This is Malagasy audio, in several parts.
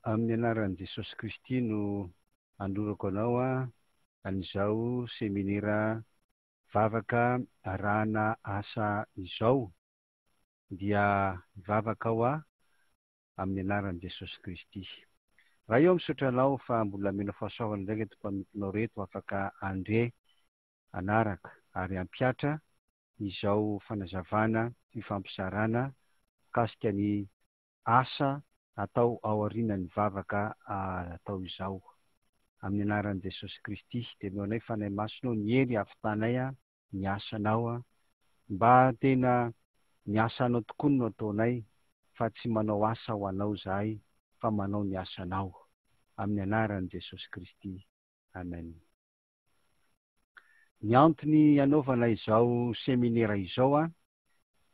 Amin'ny anaran'i Jesosy Kristy no andorako anao an'izao seminira vavaka arahana asa izao, dia vavaka aho amin'ny anaran'i Jesosy Kristy. Raha eo misaotra anao fa mbola mena fahasoavana ndraiky eto mpamitonao reto, afaka andre anaraka ary ampiatra izao fanazavana fifampisarana mikasika ny asa atao ao aorianan'ny vavaka atao izao. Amin'ny anaran'i Jesosy Kristy dia meonay fanahy masonao ny hery ahafatanay ny asanao mba tena ny asanao tokoa no ataonay, fa tsy manao asa ho anao zahay fa manao ny asanao. Amin'ny anaran'i Jesosy Kristy. Amen. Ny antony anaovana izao seminira izao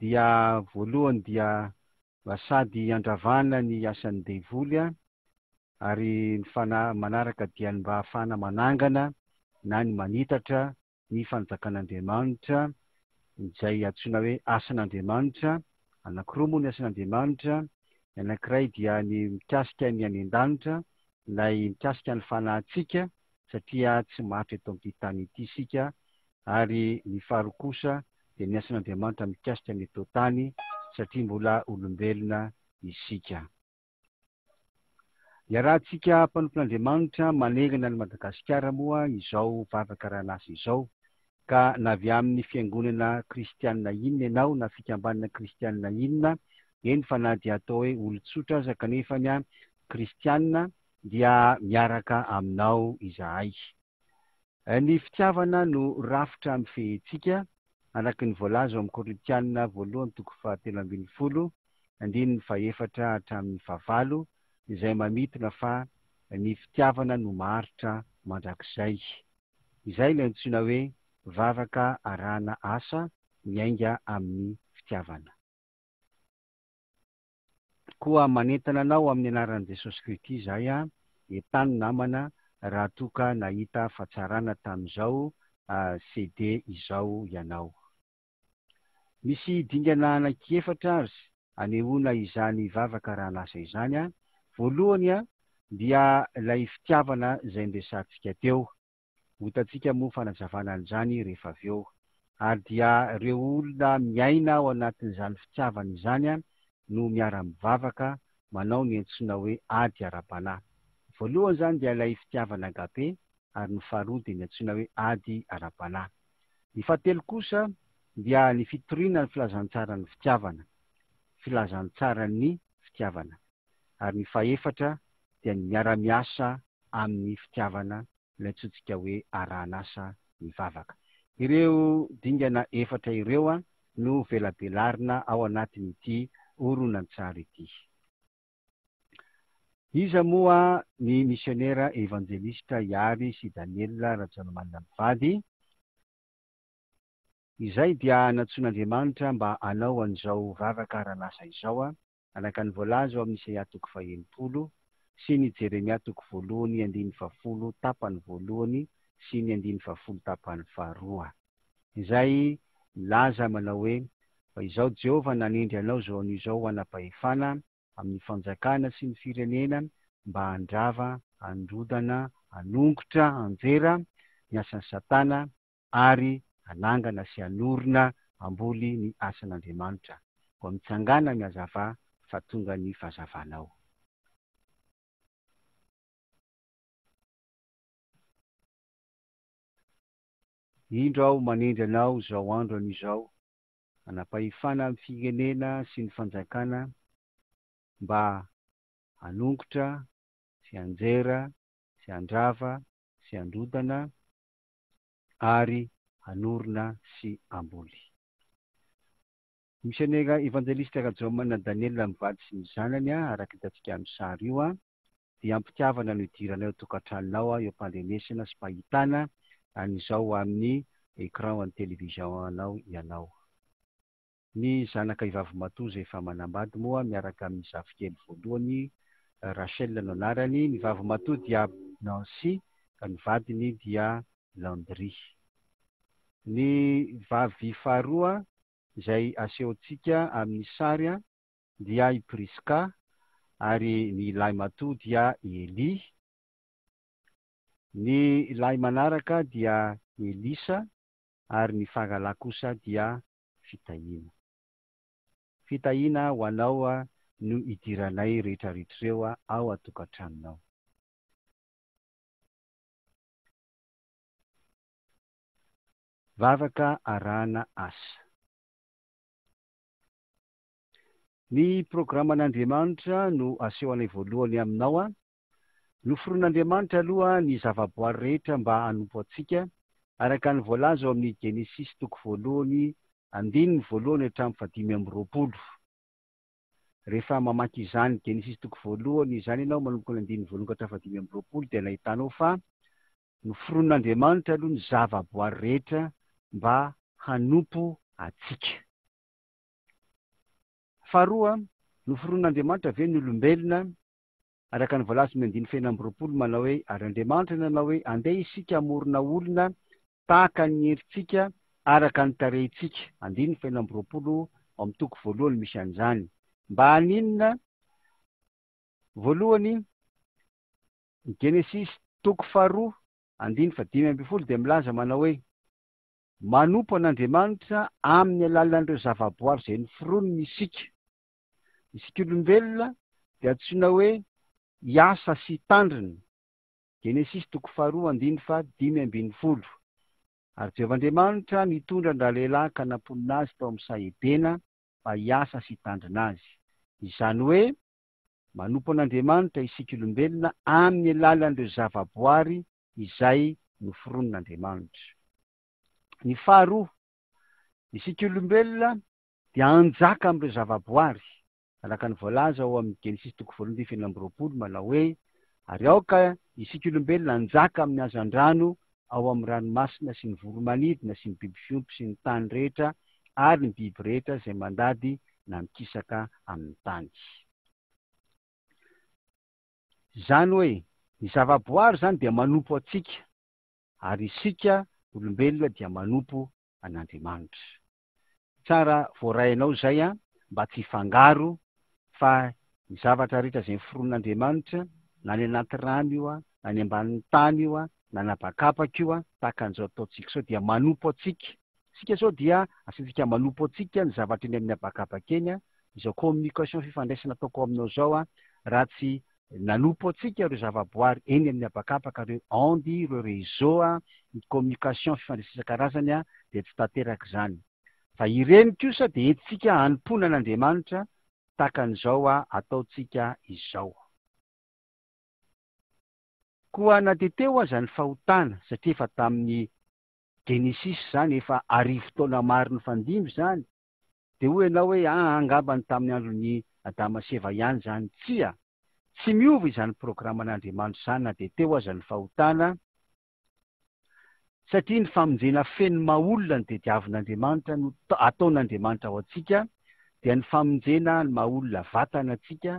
dia voalohany dia mba sady andravana ny asan'ny devoly ary ny manaraka dia mba ahafahana manangana na ny manitatra ny fanjakan'Andriamanitra izay antsoina hoe asan'Andriamanitra. Anankiroa moa ny asan'Andriamanitra, ny anankiray dia ny mikasika ny any an-danitra, ilay mikasika ny fanahintsika satria tsy matra eto amin'ity tany ity isika, ary ny faharoa kosa dia ny asan'Andriamanitra mikasika ny eto tany satria mbola olombelona isika. Iarahantsika mpanompon'Andriamanitra manengana ny Madagasikara moa izao vavaka ran'asa izao, ka na avy amin'ny fiangonana kristianina inona ianao na fikambanana kristianina inona, eny fa na dia atao hoe olon-tsotra aza kanefany kristianina dia miaraka aminao izahay. Ny fitiavana no rafitra amin'ny fehintsika araka ny voalaza amin'ny Korintianina 1:7-12, 14 hatramin'ny 15, izay mamitona fa ny fitiavana no maharitra mandrakizay. Izay ilay antsoina hoe vavaka arahana asa miainga amin'ny fitiavana. Koa manentana anao amin'ny anaran'i Jesosy Kristy izahay entany namana raha toka nahita fahatsarana tamin'izao CD izao ianao. Misy dingana anankiefatra azy anehoana izany vavaka arahana asa izany. Voalohany dia ilay fitiavana izay nresantsika teo, hotantsika moa fanazavana an'izany rehefa avy eo, ary dia ireo olona miaina ao anatin'izany fitiavana izany no miara-mivavaka manao ny antsoina hoe ady ara-panahy. Voalohany zany dia ilay fitiavana agape, ary ny faharoa dia ny antsoina hoe ady ara-panahy. Ny fahatelo kosa dia ny fitoriana ny filazantsara ny fitiavana, filazantsara ny fitiavana. Ary ny fahaefatra dia ny miara-miasa amin'ny fitiavana, ilay antsointsika hoe arahan'asa ny vavaka. Ireo dingana efatra ireo no velabelarina ao anatin'ity horonan-tsary ity. Iza moa ny misionera evangelista Iary sy Daniela Rajaonamanana Mivady. Izay dia nantsoin'Andriamanitra mba hanao an'izao vavaka arahana izao, araka ny voalaza ao amin'ny Isaia 40 sy ny Jeremia 1:10 tapany voalohany sy ny 10 tapany faharoa. Izay laza manao hoe fa izao Jehovah nanendry anao zao an'izao anam-pahefana amin'ny fanjakana sy ny firenena, mba handrava, handrodana, hanongotra, anjera ny asan'ny Satana ary hanangana sy hanorina amboly ny asan'Andriamanitra, mba mitsangana miazava fa tonga ny fahazavanao. Indro aho manendry anao zao andro an'izao anam-pahefana amin'ny firenena sy ny fanjakana, mba hanongotra sy hanjera sy handrava sy handrodana ary hanorina sy amboly. Misionera evangelista Rajaomanana Daniela Mivady sy ny zanany araka hitantsika amin'ny sary io dia ampitiavana no idiranao eo tokantranonao eo am-pandrenesana sy fahitana an'izao amin'ny écran ny television-nao ianao. Ny zanaka ivavy matoa izay efa manambady moa miaraka amin'ny zafikely voalohany Rachel no anarany, ny vavy matoa dia Nancy, ka ny vadiny dia Landry. Ny vavy faharoa izay asehontsika amin'ny sary dia i Priska, ary ny lay matoa dia Eli, ny lay manaraka dia Elisa, ary ny fangala kosa dia fitahiana. Fitahiana ho anao no idiranay rehetrarehetr'ireo ao atokantranonao. Vavaka arahana asa. Ny programan'Andriamanitra no asehonay voalohany aminao noforon'Andriamanitra aloha ny zavaboary rehetra mba hanompo antsika araka ny voalaza ao amin'ny Genesis toko voalohany 1:1-5. Rehefa mamaky izany Genesis toko voalohany izany ianao manomboka ny 1:1-5 dia nahitanao fa noforon'Andriamanitra aloha ny zavaboary rehetra mba hanompo atsika. Faharoa, noforon'Andriamanitra ve ny olombelona araka ny voalaza amin'ny 2:20 manao hoe ary Andriamanitra nanao hoe andeha isika amorona olona tahaka ny herintsika araka ny tarehintsika. 2:20 amin'ny toko voalohany misy an'izany. Mba haninona? Voalohany, Genesis toko faharoa 2:5 dia milaza manao hoe manompo an'Andriamanitra amin'ny alalan'ireo zavaboary izay noforoniny isika olombelona dia antsoina hoe hiasa sy tandrina. Genesis toko faharoa 5:20. Ary Jehovah'Andriamanitra nitondra ny rahalehilahy ka namponina azy tao amin'ny sahebena mba hiasa sy tandrina azy. Izany hoe manompo an'Andriamanitra isika olombelona amin'ny alalan'ireo zavaboary izay noforon'Andriamanitra. Ny faharoa, isika olombelona dia anjaka amin'ireo zavaboary araka ny voalaza ao amin'ny Genesis toko voalohany 2:20 manao hoe ary aoka isika olombelona anjaka amin'ny hazan-drano ao amin'ny ranomasina sy ny voromanidina sy ny biby fiompy sy ny tany rehetra ary ny biby rehetra izay mandady na mikisaka amin'ny tany. Izany hoe ny zavaboary zany dia manompo atsika ary isika olombelona dia manompo an'Andriamanitra. Tsara voarainao zay mba tsy fangaro fa ny zavatra rehetra izay noforon'Andriamanitra na ny anaty rano io na ny ambanin'ny tany io na napakapaka io tahaka an'izao ataontsika zao dia manompo atsika. Sika zao dia asantsika manompo atsika ny zavatra eny amin'ny habakabaka eny, izao communication fifandraisana ataoko aminao zao raha tsy nanompo atsika ireo zavaboary eny amin'ny habakabaka, ireo ondy, ireo réseau, ny communication fifandraisana isan-karazany dia tsy tanteraka izany. Fa ireny kosa dia entintsika hanompoana an'Andriamanitra tahaka an'izao ataontsika izao. Koa nateteo aza ny fahotana satria efa tamin'ny Genesis zany efa arivo taona maro ny fandimby zany, dia hoy ianao hoe angambany tamin'ny andron'ny Adama sy Eva ihany zany. Tsy miova izany programan'Andriamanitra izany na dia teo aza ny fahotana, satria ny famonjena feno maha-olona ny tediavin'Andriamanitra no ataon'Andriamanitra ao antsika, dia ny famonjena ny maha-olona vatana antsika,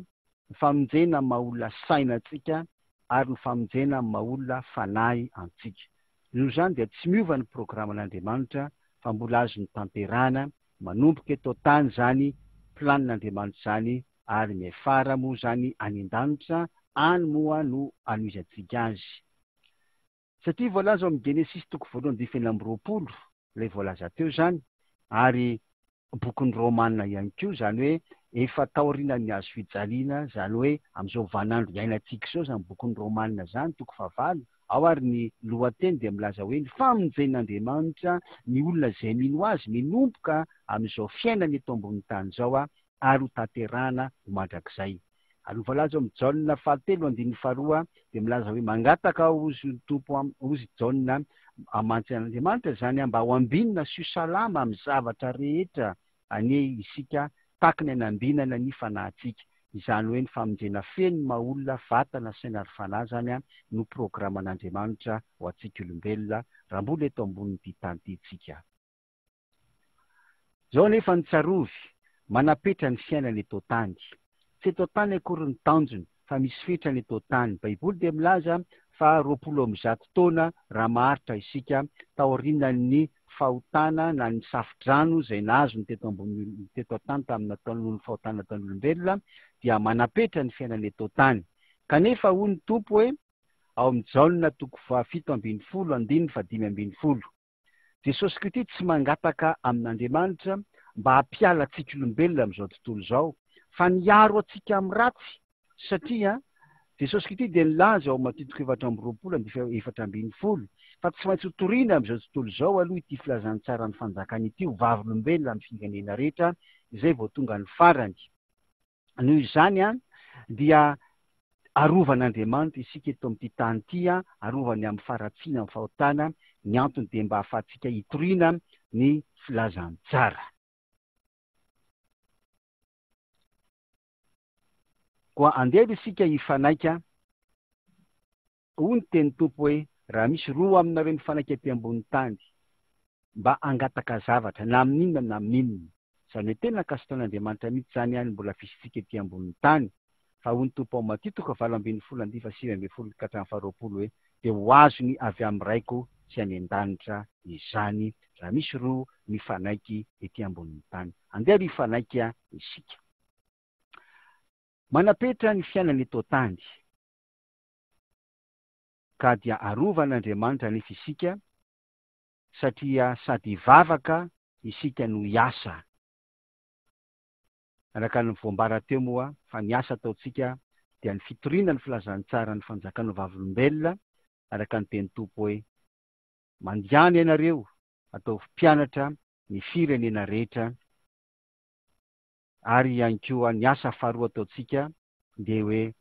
ny famonjena ny maha-olona saina antsika, ary ny famonjena ny maha-olona fanahy antsika. Noho izany dia tsy miova ny programan'Andriamanitra fa mbola azo ny tanterana manomboka eto tany zany planin'Andriamanitra zany, ary miafara moa zany any an-danitra any moa no anoizantsika azy. Satria voalaza ao amin'ny Genesis toko voalohany 2:20 ilay voalaza teo zany, ary bokin'ny Romanina ihany koa, zany hoe efa taorian'ny hazo fijaliana, zany hoe amin'izao vanandro iainantsika izao zany bokin'ny Romanina zany toko 9 ao, ary ny lohateny dia milaza hoe ny famonjen'Andriamanitra ny olona izay mino azy minomboka amin'izao fiainana eto ambony tany izao ary ho tanterahana ho mandrakizay. Ary ny voalaza ao amin'ny Jaona 7:2 dia milaza hoe mangataka ozy tompo ozy Jaona amantsy an'Andriamanitra zany mba ho ambinina sy ho salama amin'ny zavatra rehetra anie isika tahaka ny anambinana ny fanahintsika. Izany hoe ny famonjena feno maha-olona vatana saina ary fanahy zany no programan'Andriamanitra ho antsika olombelona raha mbola eto ambonin'ity tany ity tsika. Zao nefa ny tsarovy manapetra ny fiainana eto tany. Tsy eto tany akory ny tanjony fa misy fetrany eto tany. Baiboly dia milaza fa 20 taona raha maharitra isika taorianan'ny fahotana na ny safidrano zay nazony teto ambony teto an-tany tamin'ny nataon'olo fahotana taon'olombelona dia manapetra ny fiainany eto tany. Kanefa hoy ny tompo hoe ao amin'ny Jaona 7:15-5:10 Jesosy Kristy tsy mangataka amin'Andriamanitra mba hampiala antsika olombelona amin'izao tontolo zao, fa niaro antsika amin'ny ratsy, satria Jesosy Kristy dia nilaza ao Mateo 4:20 fa tsy maintsy hotoriana amin'izao tontolo zao aloha ity filazantsara ny fanjakana ity ho vavolombelona amin'ny firenena rehetra, izay vao tonga ny farany. Noho izany dia arovan'Andriamanitra isika eto amin'ity tany ity, arovany amin'ny faratsiana amin'ny fahotana, ny antony dia mba ahafahantsika hitoriana ny filazantsara. Koa andeha isika hifanaika, hoy ny teny tompo hoe raha misy roa aminareo mifanaika ety ambony tany mba angataka zavatra na amin'inona na amin'inona, izany hoe tena kasitran'Andriamanitra mihitsy zany any mbola fisitsika ety ambony tany. Fa hoy ny tompo ao Mateo 7:20-20 hoe dia ho azony avy amin'ny raiko sy any an-danitra izany raha misy roa mifanaiky ety ambony tany. Andeha hifanaika isika. Manapetra ny fiainana eto tany, ka dia arovan'Andriamanitra nefa isika, satria sady vavaka isika no hiasa. Araka ny voambara teo moa fa ny asa ataontsika dia ny fitoriana ny filazantsara ny fanjakana vavolombelona, araka ny teny tompo hoe mandiany ianareo atao mpianatra ny firenena rehetra. Ary ihany koa ny asa faharoa ataontsika dia hoe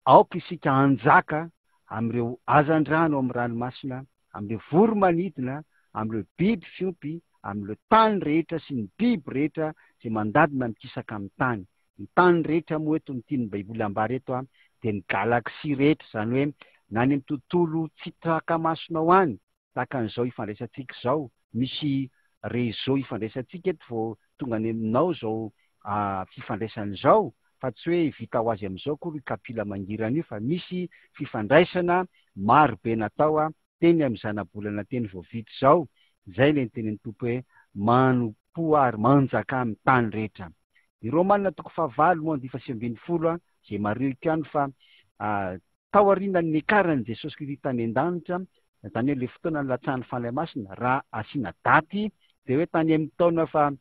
aoka isika hanjaka amin'ireo hazandrano amin'ny ranomasina, amin'ireo voromanidina, amin'ireo biby fiompy, amin'ireo tany rehetra sy ny biby rehetra izay mandadina mikisaka amin'ny tany. Ny tany rehetra moa eto ny tian'ny Baiboly ambara eto dia ny galaksia rehetra, izany hoe na ny amin'ny tontolo tsy taka-masonao any, tahaka an'izao ifandraisantsika izao, misy réseau ifandraisantsika eto vao tonga any aminao izao fifandraisan'izao, fa tsy hoe vita ho azy amin'izao koa kapila mangirana io, fa misy fifandraisana maro be natao teny amin'ny zanabolana teny vao vita izao. Zay le nytenen'ny tompo hoe manompo ary manjaka amin'ny tany rehetra. Ny Romanina 9:20 izay mario ikany fa tao aorianany niakarany Jesosy Kristy tany an-danitra, zany hoe le fotoana nilatsahan'ny fanahy masina, raha asiana daty dia hoe tany amin'ny taona fa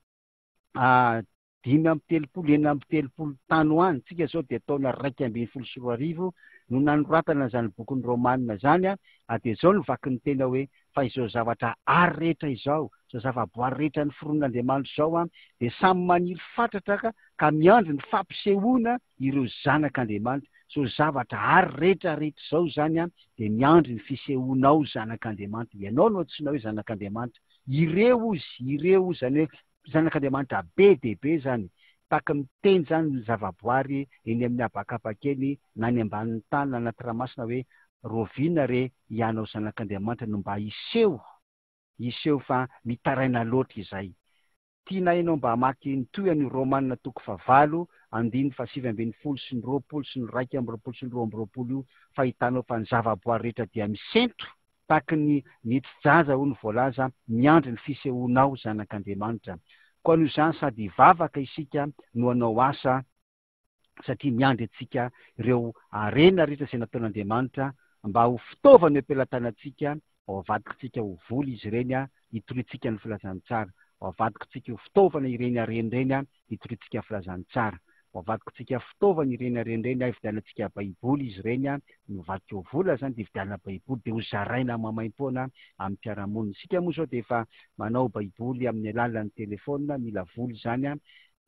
5:30 tany ho any, tsika zao dia taona 2:24 no nanoratana zany bokin'ny Romanina zany, dia zao no vaky ny tena hoe fa izao zavatra ary rehetra izao, izao zavaboary rehetra ny foron'Andriamanitra izao dia samy maniry fatratra ka miandry ny fampisehoana ireo zanak'Andriamanitra. Izao zavatra ary rehetra izao zany dia miandry ny fisehoanao zanak'Andriamanitra. Ianao no antsoina hoe zanak'Andriamanitra. Ireo zany hoe zanak'Andriamanitra be dia be zany, tahaka miteny zany ny zavaboary eny amin'ny habakabakeny na ny ambanin'ny tany na anaty ranomasina hoe roviana re ianao zanak'Andriamanitra no mba hiseho fa mitaraina loatra izay. Tiana ianao mba hamaky ny toy Romanina 9:7-20 sy ny 20 sy ny 1:20 sy ny 2:20 io, fa hitanao fa ny zavaboary rehetra dia misentro tahaka ny tsijaja ho ny voalaza miandry ny fisehoanao zanak'Andriamanitra. Koa noho izany sady vavaka isika no hanao asa, satria miandry antsika ireo arena rehetra izay nataon'Andriamanitra mba ho fitaovana am-pelatanantsika, ao avadikintsika ho voly izy ireny hitoritsika ny filazantsara, ao avadikintsika ho fitaovana ireny arena ireny hitoritsika filazantsara, ao avadikintsika fitaovana ireny arena ireny hividianantsika Baiboly izy ireny no vadika ho vola zany dia hividianana Baiboly dia ho zaraina mamaim-poana amin'ny mpiaramonina. Isika moa zao dia efa manao Baiboly amin'ny alalan'ny telefona, mila voly zany,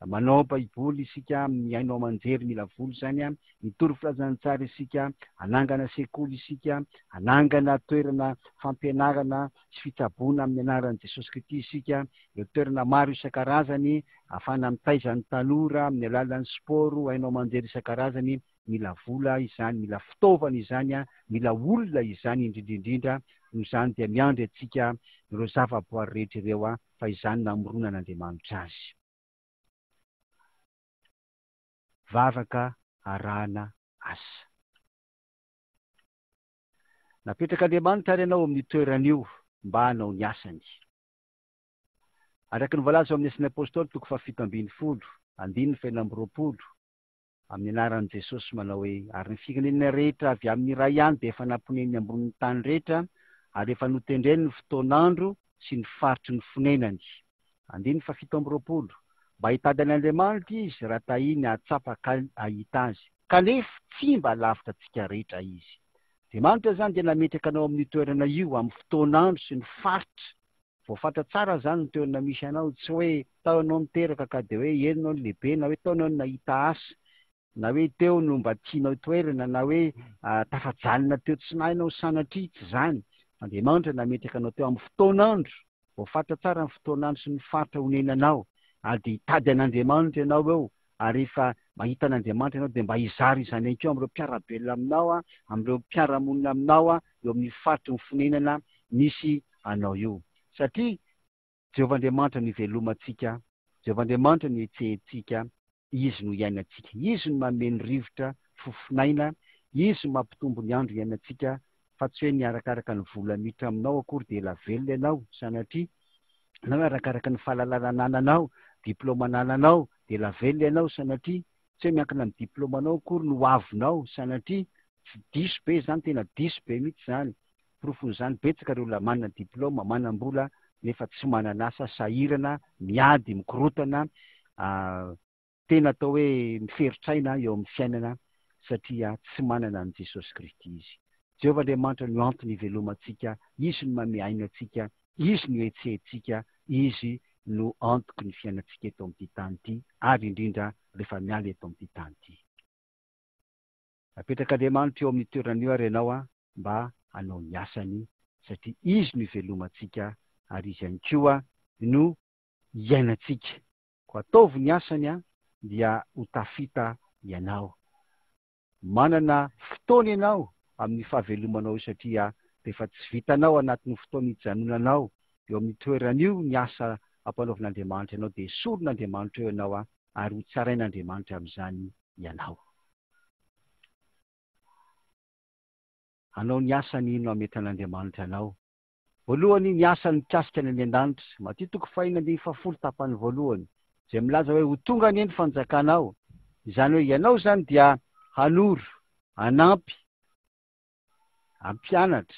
manao Baiboly isika miainao manjery, mila voly zany, mitory filazantsara isika, anangana sekoly isika, anangana toerana fampianarana sy fitsaboana amin'ny anaran'i Jesosy Kristy isika, ireo toerana maro isan-karazany ahafahana mitaiza ny tanora amin'ny alalan'ny sport, hainao manjery isan-karazany, mila vola izany, mila fitaovana izany, mila olona izany indrindraindrindra. Noho izany dia miandry antsika ireo zavaboary rehetra ireo fa izany namoronan'Andriamanitra azy. Vavaka arahana asa. Napetraka Andriamanitra ary ianao amin'ny toeran'io mba hanao ny asany. Araky ny voalaza amin'ny Asin'ny Apôstôly 7:12, 2:20, amin'ny anaran'i Jesosy manao hoe ary ny firenena rehetra avy amin'ny iray ihany dia efa namponeny ambonin'ny tany rehetra, ary efa notendreny ny fotoan'andro sy ny faritry ny fonenany. 2:17, mba hitady an'Andriamanitra izy raha tahiny hatsapaka ahita azy, kanefa tsy mba lavitra antsika rehetra izy. Andriamanitra zany dia nametraka anao amin'ny toerana io amin'ny fotoan'andro sy ny faritra. Voafatra tsara zany ny toerana misy anao, tsy hoe tao anao niteraka ka de hoe enonao ny lehibe, na hoe tao anao nahita asa, na hoe teo no mba tianao toerana, na hoe tafajanona teo tsy nahinao sanatria, tsy zany. Andriamanitra nametraka anao teo amin'ny fotoan'andro, voafatra tsara ny fotoan'andro sy ny faritra honenanao, ary de hitady an'Andriamanitra ianao eo, ary efa mahita an'Andriamanitra ianao de mba hizary izany ihany keo amin'ireo mpiarabelona aminao, amin'ireo mpiaramonina aminao, eo amin'ny faritry ny fonenana misy anao io. Satria Jehovah-Andriamanitra no ivelomantsika, Jehovah-Andriamanitra no ihetsehintsika, izy no iainantsika, izy no mameno rivotra fofinaina, izy no mampitombo ny andro iainantsika, fa tsy hoe ny arakaraka ny vola miditra aminao akory de ela velona ianao, sanatria na hoe arakaraka ny fahalalana anananao, diplôma anananao de ela velona ianao, sanatria tsy hoe miankina amin'ny diplômanao akory no avinao, sanatria tsy diso be zany, tena diso be mihitsy zany. Profon'izany betsaka ireo olona manana diplôma, manam-bola nefa tsy manana asa, sahirana, miady, mikorotana, tena atao hoe miferitraina eo amin'ny fiainana, satria tsy manana an' Jesosy Kristy izy. Jehovah-Andriamanitra no antony ivelomantsika, izy no manome aina antsika, izy no ihetsehintsika, izy no antoky ny fiainantsika eto amin'ity tany ity, ary indrindra rehefa miala eto amin'ity tany ity. Apetrak'Andriamanitra eo amin'ny toeran'io ary ianao mba hanao ny asany, satria izy no ivelomantsika, ary izy ihany koa no iainantsika. Ko ataovy ny asany dia ho tafita ianao. Manana fotoana ianao amin'ny fahavelomanao, satria rehefa tsy vitanao anatin'ny fotoana hijanonanao eo amin'ny toeran'io ny asa ampanaovin'Andriamanitra ianao, dia soron'Andriamanitra eo ianao, ary ho tsarain'Andriamanitra amin'izany ianao. Hanao ny asany no hametry an'Andriamanitra anao. Voalohany ny asany mikasika ny an-danitra, Matthieu 5:10 tapany voalohany, izay milaza hoe ho tonga anie ny fanjakanao. Izany hoe ianao zany dia hanoro, hanampy, hampianatra,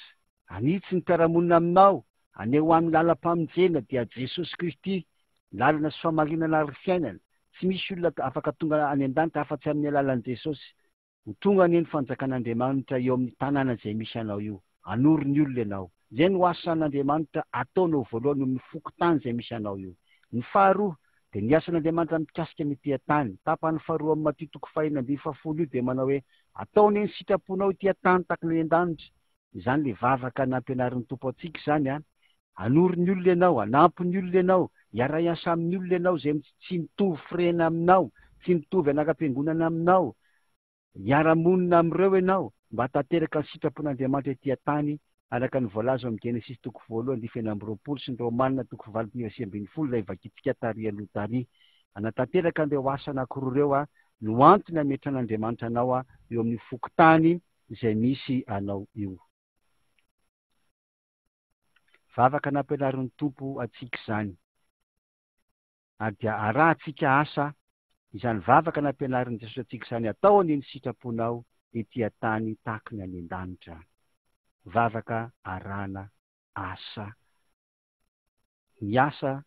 hanitsy ny mpiaramonina aminao, haneho amin'ny lalam-pamonjena dia Jesosy Kristy, lalana sy famarinana ary fiainana. Tsy misy olona afaka tonga any an-danitra afa-tsy amin'ny alalan'i Jesosy. Ho tonga anie ny fanjakan'Andriamanitra eo amin'ny tanàna izay misy anao io, hanoro ny olona ianao. Zay no asan'Andriamanitra ataonao voalohany amin'ny fokotany izay misy anao io. Ny faharoa dia ny asan'Andriamanitra mikasika ny ity tany. Tapany faharoa amin'ny Matthieu 5:10 io dia manao hoe ataony ny sitraponao ity tany tahaka ny an-danitra. Izany le vavaka nampianarin'ny Tompo antsika izany, hanoro ny olona ianao, hanampy ny olona ianao, hiara-iasa amin'ny olona ianao izay tsy mitovy firena aminao, tsy mitovy anaka-piangonana aminao, hiara-monina amin'ireo ianao, mba tanteraka ny sitrapon'Andriamanitra ity tany, araka ny voalaza amin'ny Genesis 2:20 sy ny Romanina 4:20 ilay vakitsika tary aloha tary. Anatanteraka an'ireo asa anankiroa ireo no antony hametra an'Andriamanitra anao eo amin'ny fokotany izay misy anao io. Vavaka nampianarin'ny Tompo antsika izany, ary dia arahantsika asa, izany vavaka nampianarin'ny Jesosy antsika izany, atao any ny sitraponao ety tany tahaka ny any an-danitra. Vavaka arahana asa. Ny asa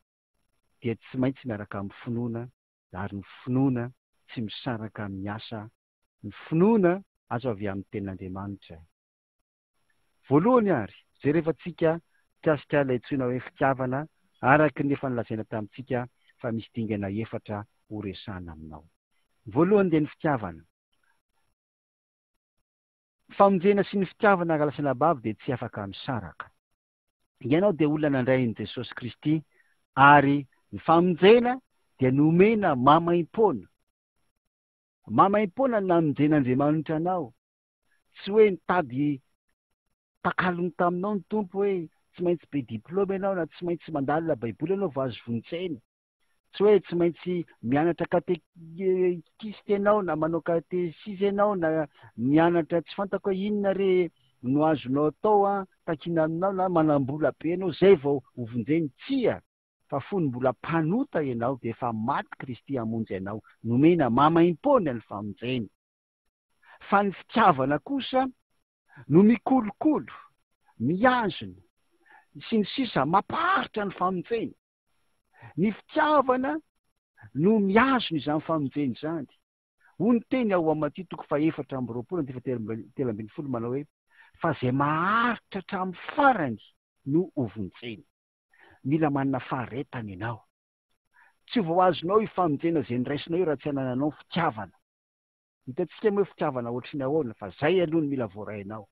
dia tsy maintsy miaraka amin'ny finoana, ary ny finoana tsy misaraka amin'ny asa. Ny finoana azo avy amin'ny tenin'Andriamanitra. Voalohany ary, jerevantsika mikasika ilay antsoina hoe fitiavana, araka ny efa nilazaina tamintsika fa misy dingana efatra ho resahana aminao. Voalohany dia ny fitiavana. Famonjena sy ny fitiavana aralasana bavy dia tsy afaka misaraka. Ianao dia olona nandrain'i Jesosy Kristy, ary ny famonjena dia nomena mamaim-poana. Mamaim-poana no namonjen'Andriamanitra anao. Tsy hoe nitady takalony taminao ny Tompo hoe tsy maintsy be diplôma ianao, na tsy maintsy mandalina baiboly ianao vao azo vonintsena. Tsy hoe tsy maintsy mianatra katekisty ianao, na manao katesisy ianao, na mianatra tsy fantako hoe inona re no azonao atao takiana aminao, na manam-bola be ianao zay vao ho vonjeny. Tsia, fa fony mbola mpanota ianao de efa maty Kristy hamonjy ianao, nomena mamaim-pony ny famonjeny. Fa ny fitiavana kosa no mikolokolo, miazona, sy ny sisa mampaharitra ny famonjeny. Ny fitiavana no miazona izany famonjeny zany. Hoy ny teny ao amin'ny Maty 4:4-7 manao hoe fa zay maharitra hatramin'ny farany no hovonjeny. Mila manana faharetana ianao. Tsy vao azonao ifamonjena zay niraisinao raha tsy hanananao fitiavana. Hitantsika moa fitiavana ohatrany ahoana, fa zay aloha ny mila voarainao.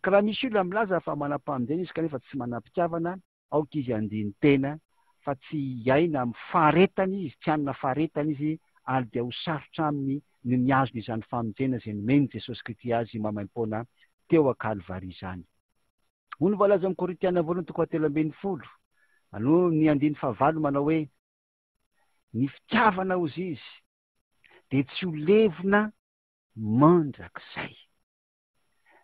Ka raha misy olona milaza fa manam-pamonjena izy kanefa tsy manam-pitiavana, aoka izy andiny tena, fa tsy iaina amin'ny faharetana izy, tsy hanana faharetana izy, ary dia ho sarotra aminy ny miazona izany famonjena izay nomeny Jesosy Kristy azy mamaim-poana teo an-Kalvari izany. Hoy ny voalaza amin'ny Korintiana 2:13, aloha ny 9 manao hoe ny fitiavana ozy izy de tsy ho levona mandrakizay.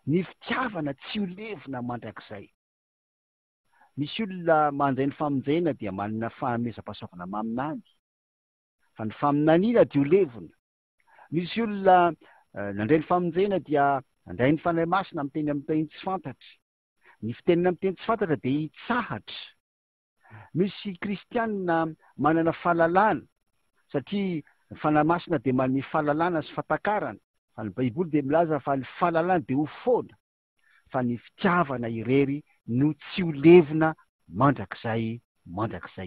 Ny fitiavana tsy ho levona mandrakizay. Misy olona mandray ny famonjena dia manana fahamezam-pahasoavana maminany, fa ny faminaniana dia ho levona. Misy olona nandray ny famonjena dia nandray ny fanahy masina amin'ny teny amin'ny teny tsy fantatra. Ny fitenina amin'ny teny tsy fantatra dia hitsahatra. Misy kristianina manana fahalalana, satria ny fanahy masina dia manome fahalalana sy fatakarana, fa ny Baiboly dia milaza fa ny fahalalana dia ho foana, fa ny fitiavana irery no tsy ho levona mandrakizay.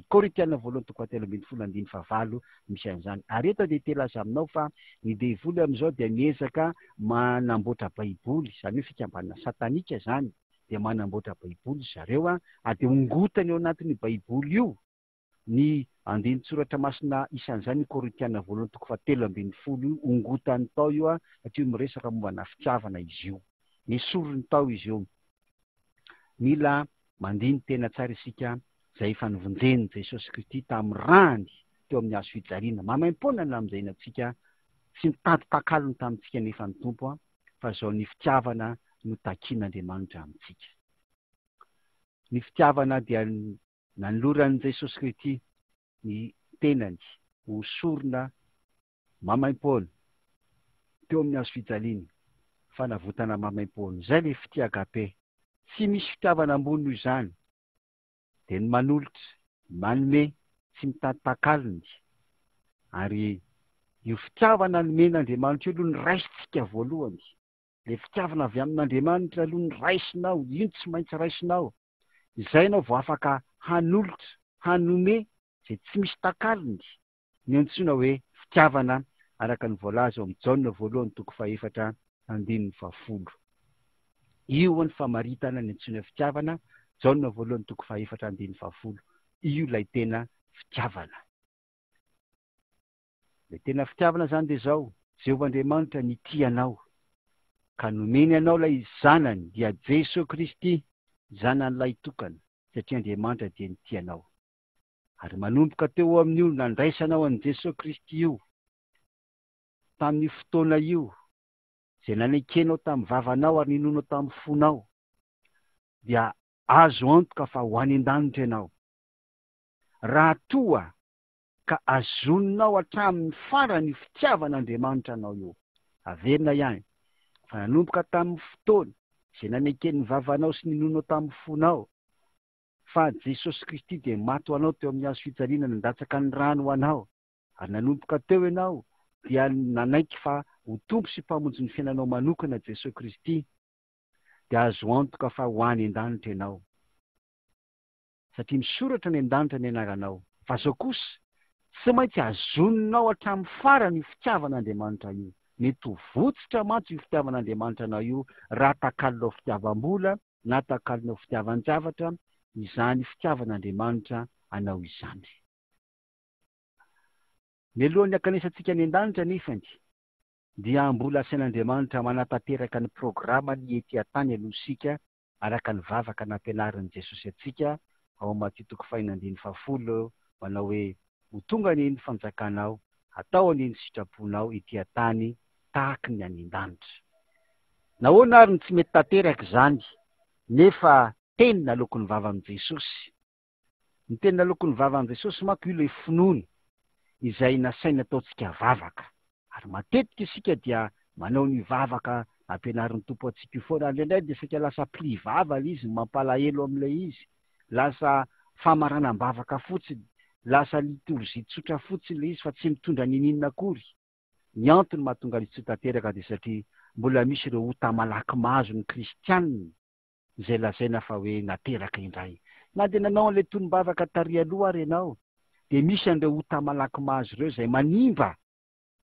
Korintiana 2:13-7 misy an'izany. Ary eto dia telaza aminao fa ny devoly amin'izao dia miezaka manamboatra Baiboly, izany hoe fikambanana satanika zany, dia manamboatra Baiboly zareo dia ongotany eo anatin'ny Baiboly io ny andiny tsoratra masina isan'izany ny Korintiana 2:13 io, ongotany tao io satria miresaka mombana fitiavana izy io, esoriny tao izy io. Mila mandiny tena tsara isika zay efa nivonjeny Jesosy Kristy tamin'ny rany teo amin'ny hazo fijaliana. Mamaim-poana ny lamonjena antsika, tsy mitady takalony tamintsika nefa ny tompo, fa zao ny fitiavana no takian'Andriamanitra amintsika. Ny fitiavana dia nanoloran'i Jesosy Kristy ny tenany ho sorona mamaim-poana teo amin'ny hazo fijaliana, fanavotana mamaim-poana. Zay le fitiagape. Tsy misy fitiavana ambony noho izany. Dia ny manolotra, manome, tsy mitady takalony. Ary io fitiavana nomen'Andriamanitra io aloha ny raisitsika voalohany. Le fitiavana avy amin'Andriamanitra aloha ny raisinao, io tsy maintsy raisinao. Izay ianao vao afaka hanolotra, hanome zay tsy misy takalony. Ny antsoina hoe fitiavana araka ny voalaza ao amin'ny Jaona 1:4-10. Io ny famaritana ny antsoina fitiavana, Jaona 1:4-10. Io lay tena fitiavana. Le tena fitiavana zany dia zao, Jehovahandriamanitra nitianao, ka nomeny anao lay zanany, dia Jesosy Kristy, zanan'ilay tokana, satria Andriamanitra dia nitianao. Ary manomboka teo amin'io nandraisanao an'i Jesosy Kristy io, tamin'ny fotoana io, zay nanekenao tamin'ny vavanao ary ninonao tamin'ny fonao, dia azo antoka fa ho any an-danitra ianao. Raha toa ka azoninao hatramin'ny farany fitiavan'Andriamanitra anao io, averina ihany, fa nanomboka tamin'ny fotoana zay naneken'ny vavanao sy ninonao tamin'ny fonao, fa Jesosy Kristy dia maty ho anao teo amin'ny hazo fijaliana, nandatsaka ny rano ho anao, ary nanomboka teo ianao dia nanaiky fa ho tompo sy mpamonjy ny fiainanao manokana Jesosy Kristy, dia azo antoka fa ho any an-danitra ianao, satria misoratra ny an-danitra ny anaranao. Fa zao kosa tsy maintsy azoninao hatramin'ny farany io fitiavan'Andriamanitra io. Mety ho votsitra mantsy io fitiavan'Andriamanitra anao io, raha takalinao fitiavam-bola na takalinao fitiavan-javatra, izany fitiavan'Andriamanitra anao izany. Mialohan'ny akanesantsika ny an-danitra nefany dia mbola asain'Andriamanitra manatanteraka ny programany ety an-tany alohasika, araka ny vavaka nampianarin'i Jesosy atsika ao amin'ny Maty 5:10 manao hoe ho tonga an'iny fanjakanao, atao an'iny sitraponao ety an-tany tahaka ny any an-danitra. Nahoana ary ny tsy mety tanteraka izany, nefa teny naloko ny vava amin'i Jesosy. Ny tena lokony vavan'i Jesosy manko io le finoana izay nasaina ataontsika vavaka. Ary matetika isika dia manao ny vavaka ampianarin'ny tompo antsika io foana. Indraindray dia isika lasa mpivava izy, mampalahelo amin'ilay izy, lasa famaranam-bavaka fotsiny, lasa liturgie tsotra fotsiny le izy fa tsy mitondra ninina akory. Ny antony mahatonga izy tsy tanteraka dia satria mbola misy ireo ota malaky mahazo ny kristianina izay lazaina fa hoe nateraka indray. Na dia nanao an'ilay tonom-bavaka taria aloha ary ianao, dia misy an'ireo ota malaky mahazo ireo izay manimba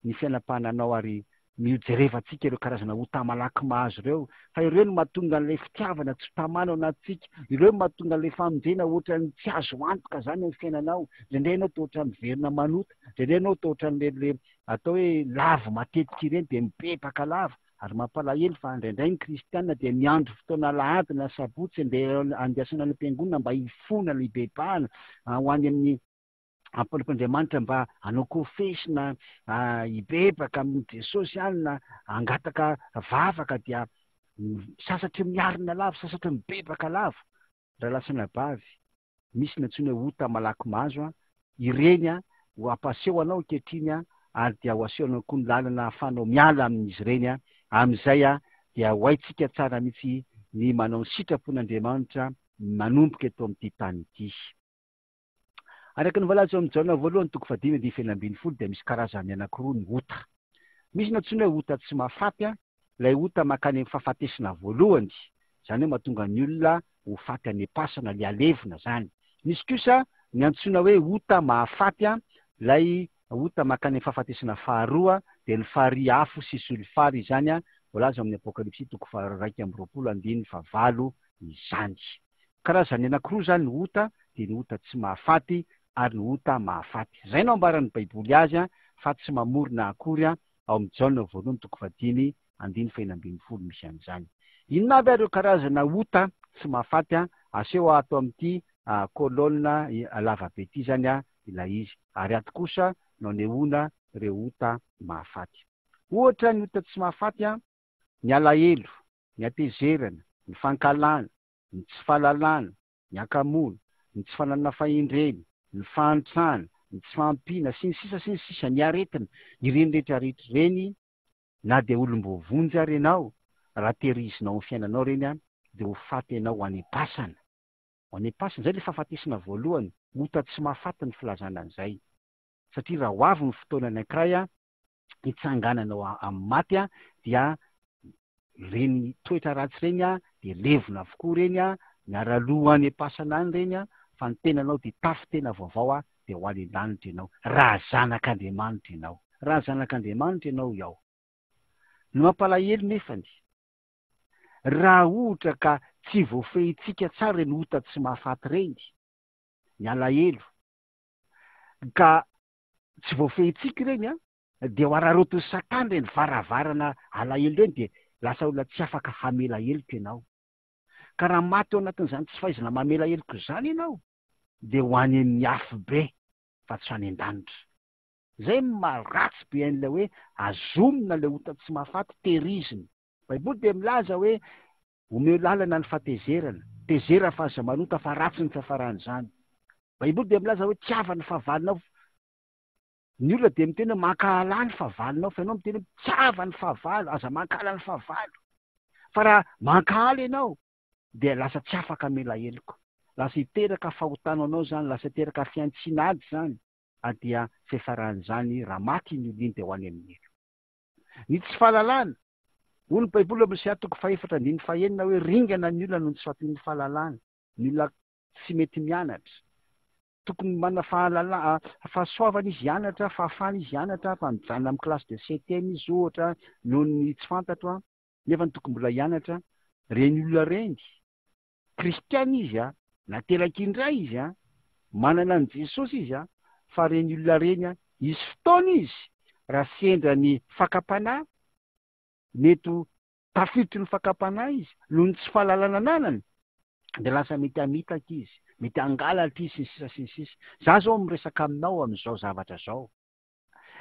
ny fiainam-pananao ary mijerevantsika ireo karazana ota malaky mahazo ireo. Fa ireo no mahatonga an'ilay fitiavana tsy tamana ao anatintsika, ireo no mahatonga an'ilay famonjena ohatran'ny tsy azo antoka zany amin'ny fiainanao. Indraindray ianao toa ohatran'ny verina manota, indraindray ianao toa ohatran'le atao hoe lavo matetika ireny dia mipepaka lava. Ary mampalahelo fa indraindray ny kristianina dia miandro fotoana lahady na sabotsy andeasana any am-piangonana mba hifona ny bebahana ho any amin'ny ampalopandriamanitra mba hanao confesy na hibebaka amin'ny Jesosy any na hangataka vavaka dia sasatra miarina lava, sasatra mibebaka lava. Raha lasana bavy, misy ny antsoina hoe ota malaky mahazo, ireny ho ampaseho anao ankehitriny ary dia ho asehonao koa ny lalana ahafahanao miala amin'izy ireny. Amin'izay dia ho haintsika tsara mihitsy ny manao ny sitrapon'Andriamanitra manomboka eto amin'ity tany ity. Araka ny voalaza amin'ny Jaona voalohany toko 5:20 dia misy karazany anankiroa ny ota. Misy ny antsoina hoe ota tsy mahafaty, ilay ota mankany amin'ny fahafatesana voalohany, izany hoe mahatonga ny olona ho faty any am-pasana, le alevina zany. Misy kosa ny antsoina hoe ota mahafaty, ilay ota mankany amin'ny fahafatesana faharoa, dia ny faharia afo sy solifary izany, voalaza amin'ny Apokalipsy toko 2:20-9 izany. Karazany anankiroa zany ny ota, dia ny ota tsy mahafaty ary ny ota mahafaty. Izay no ambaran'ny Baiboly azy fa tsy mamorona akory ao amin'ny Jaona voalohany toko 5:20 misy an'izany. Inona avy ireo karazana ota tsy mahafaty aseho ato amin'ity kolonna lavabe ity zany ilay izy, ary ato kosa no anehoana ireo ota mahafaty. Ohatra ny ota tsy mahafaty ny alahelo, ny atezerana, ny fankalana, ny tsy fahalalana, ny akamoana, ny tsy fananana fahendreny, ny fahantrana, ny tsy fahampiana sy ny sisa ny aretina. Ireny rehetra reny na dia olom-bovonjy ary ianao, raha tehirizinao amin'ny fiainanao reny dia ho faty ianao any am-pasana. Any am-pasana izay le fahafatesana voalohany, ota tsy mahafaty ny filazana an'izay. Satria raha ho avy ny fotoana anankiray hitsangananao amin'ny maty dia reny toetra ratsy reny dia levona avokoa reny, miaraloha any am-pasana any reny, fa ny tenanao dia tafy tena vaovao dia ho any an-danitra ianao, raha zanak'Andriamanitra ianao. Raha zanak'Andriamanitra ianao ao. Ny mampalahelo nefany, raha ohatra ka tsy voafehitsika tsara ny ota tsy mahafaty reny, ny alahelo, ka tsy voafehitsika reny dia ho ararotiny Satana reny varavarana alahelo reny, dia lasa olona tsy afaka hamela heloka ianao. Ka raha maty ao anatin'izany tsy fahaizana mamela heloka izany ianao, dia ho any amin'ny afo be fa tsy any an-danitra. Izay maharatsy be an'ilay hoe azomina ilay ota tsy mahafaty, tehirizina. Baiboly dia milaza hoe omeo lalana ny fahatezerana, tezera fa aza manota fa ratsy ny fiafaran'izany. Baiboly dia milaza hoe tiava ny fahavalinao. Ny olona dia miteny hoe mankahala ny fahavalinao, fa ianao miteny hoe tiava ny fahavalo, aza mankahala ny fahavalo. Fa raha mankahala ianao dia lasa tsy afaka mela heloka, lasa hiteraka fahotana anao zany, lasa hiteraka fiantsinady zany, dia fiafaran'izany raha maty ny olona iny dia ho any amin'ny elo. Ny tsy fahalalana, hoy ny Baiboly amin'ny Hosea 4:4-5 hoe ringana ny olona no tsy fatoy ny fahalalana, ny olona tsy mety mianatra. Tokony manana fahasoavana izy hianatra, fahafahana izy hianatra, fa mijanona amin'ny kilasy de septième izy ohatra noho ny tsy fantatro, nefa ny tokony mbola hianatra. Reny olona reny, kristiana izy nateraka indray izy manana ny Jesosy izy fa reny olona reny izy fotoana izy raha sendra ny fakapanahy, mety tafiditry ny fakapanahy izy noho ny tsy fahalalana ananany, dia lasa mety hamitaka izy, mety hangalatra izy sy ny sisa. Za zao miresaka aminao amin'izao zavatra zao,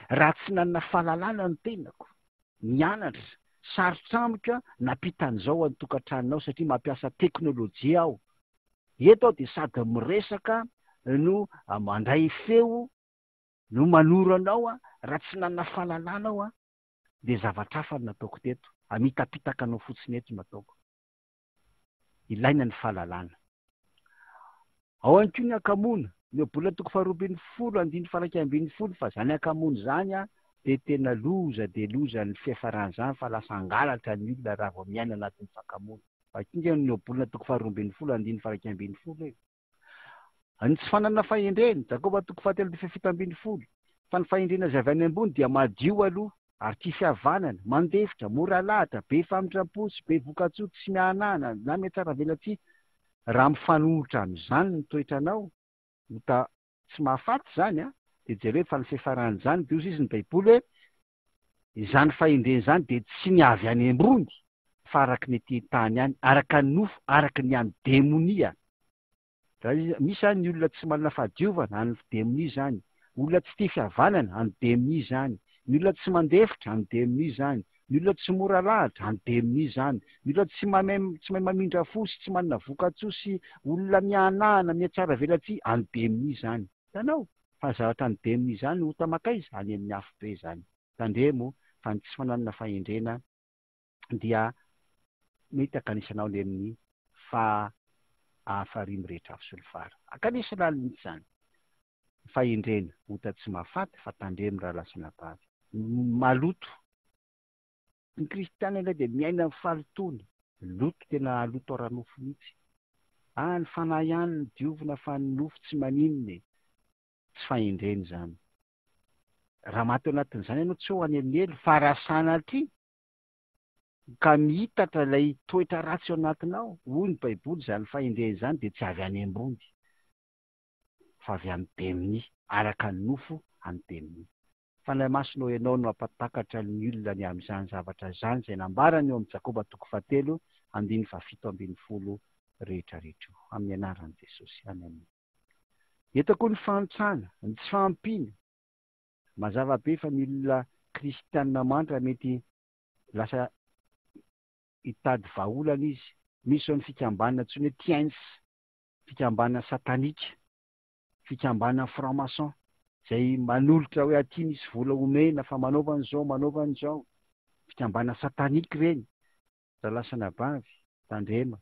raha tsy nanana fahalalana ny tenako, nianatra, sarotra amiko nampitan'izao any tokantranonao satria mampiasa teknôlôjia aho. Eto aho dia sady miresaka no mandray feo no manoro anao raha tsy nanana fahalalana de zavatra hafa nataoko teto, amitapitaka anao fotsiny eto nataoko. Ilaina ny fahalalana. Ao any koa ny akamoana, ny bolina toko 220 fa zany akamoana zany de tena loza de loza ny fiafaran'izany fa lasa angalatra ny olona raha vao miaina anatin'ny fakamoana. Fa kinga ny bolina toko 220 ny tsy fanana fahendreny, Jakoba toko 3:17 fa ny fahendrena azy avy any ambony dia madio aloha ary tia fihavanana, mandefitra, mora lahatra, be famitrapo-tsy be voka-tsoa, tsy mianana na miatsara velatsy. Raha mifanohitra amin'izany ny toetranao, hota tsy mahafaty zany de jereo fa ny fiafaran'izany de izy ny baiboly hoe izany fahendreny zany de tsy ny avy any ambony fa araky ny ety tany any, araka ny nofo, araky ny any demonia. Misy any ny olona tsy manana fahadiovana, any demonia zany. Olona tsy tia fihavanana, any demonia zany. Ny olona tsy mandefitra, any demonia zany. Ny olona tsy mora lahatra, any demonia zany. Ny olona tsy mahay mamindra fo sy tsy manana voka-tsoa sy olona mianahana, miatsara velatsy, any demonia zany. Hitanao fa zavatra any demonia zany ho tamakaiza any amin'ny afo be zany. Tandremo fa ny tsy fananana fahendrena dia mety akanisanao ny amin'ny afariamy rehetra avy sy ny fara. Akanisana mihitsy zany. Fahendrena hota tsy mahafaty fa tandremo raha lasina bavy. Maloto. Ny kristiana ilay dia miaina amin'ny falotona. Loto tena loto ara-nofo mihitsy. Ny fanahy ihany ny diovina fa ny nofo tsy maninona. Tsy fahendrena zany. Raha maty anatin'izany ianao tsy ho any amin'ny elo fa raha sanatria ka mihitatra ilay toetra ratsy ao anatinao, hoy ny baiboly zany fahendrena zany de tsy avy any ambony fa avy amin'ny demonia, araka ny nofo any demonia. Fanahy masonao ianao no ampatakatra ny olona ny amin'izany zavatra zany izay nambarany eo amin'ny Jakoba toko 3:17 rehetrarehetra amin'ny anaran'i Jesosy. Amen. Eto koa ny fantsana, ny tsy fahampiana. Mazava be fa ny olona kristianina mantra mety lasa hitady vahaolana izy. Misy ny fikambanana antsoina hoe tiens, fikambanana satanika, fikambanana franc-maçon, izay manolotra hoe aty misy vola omena fa manaova an'izao. Fikambanana satanika reny. Raha lasana bavy, tandrema,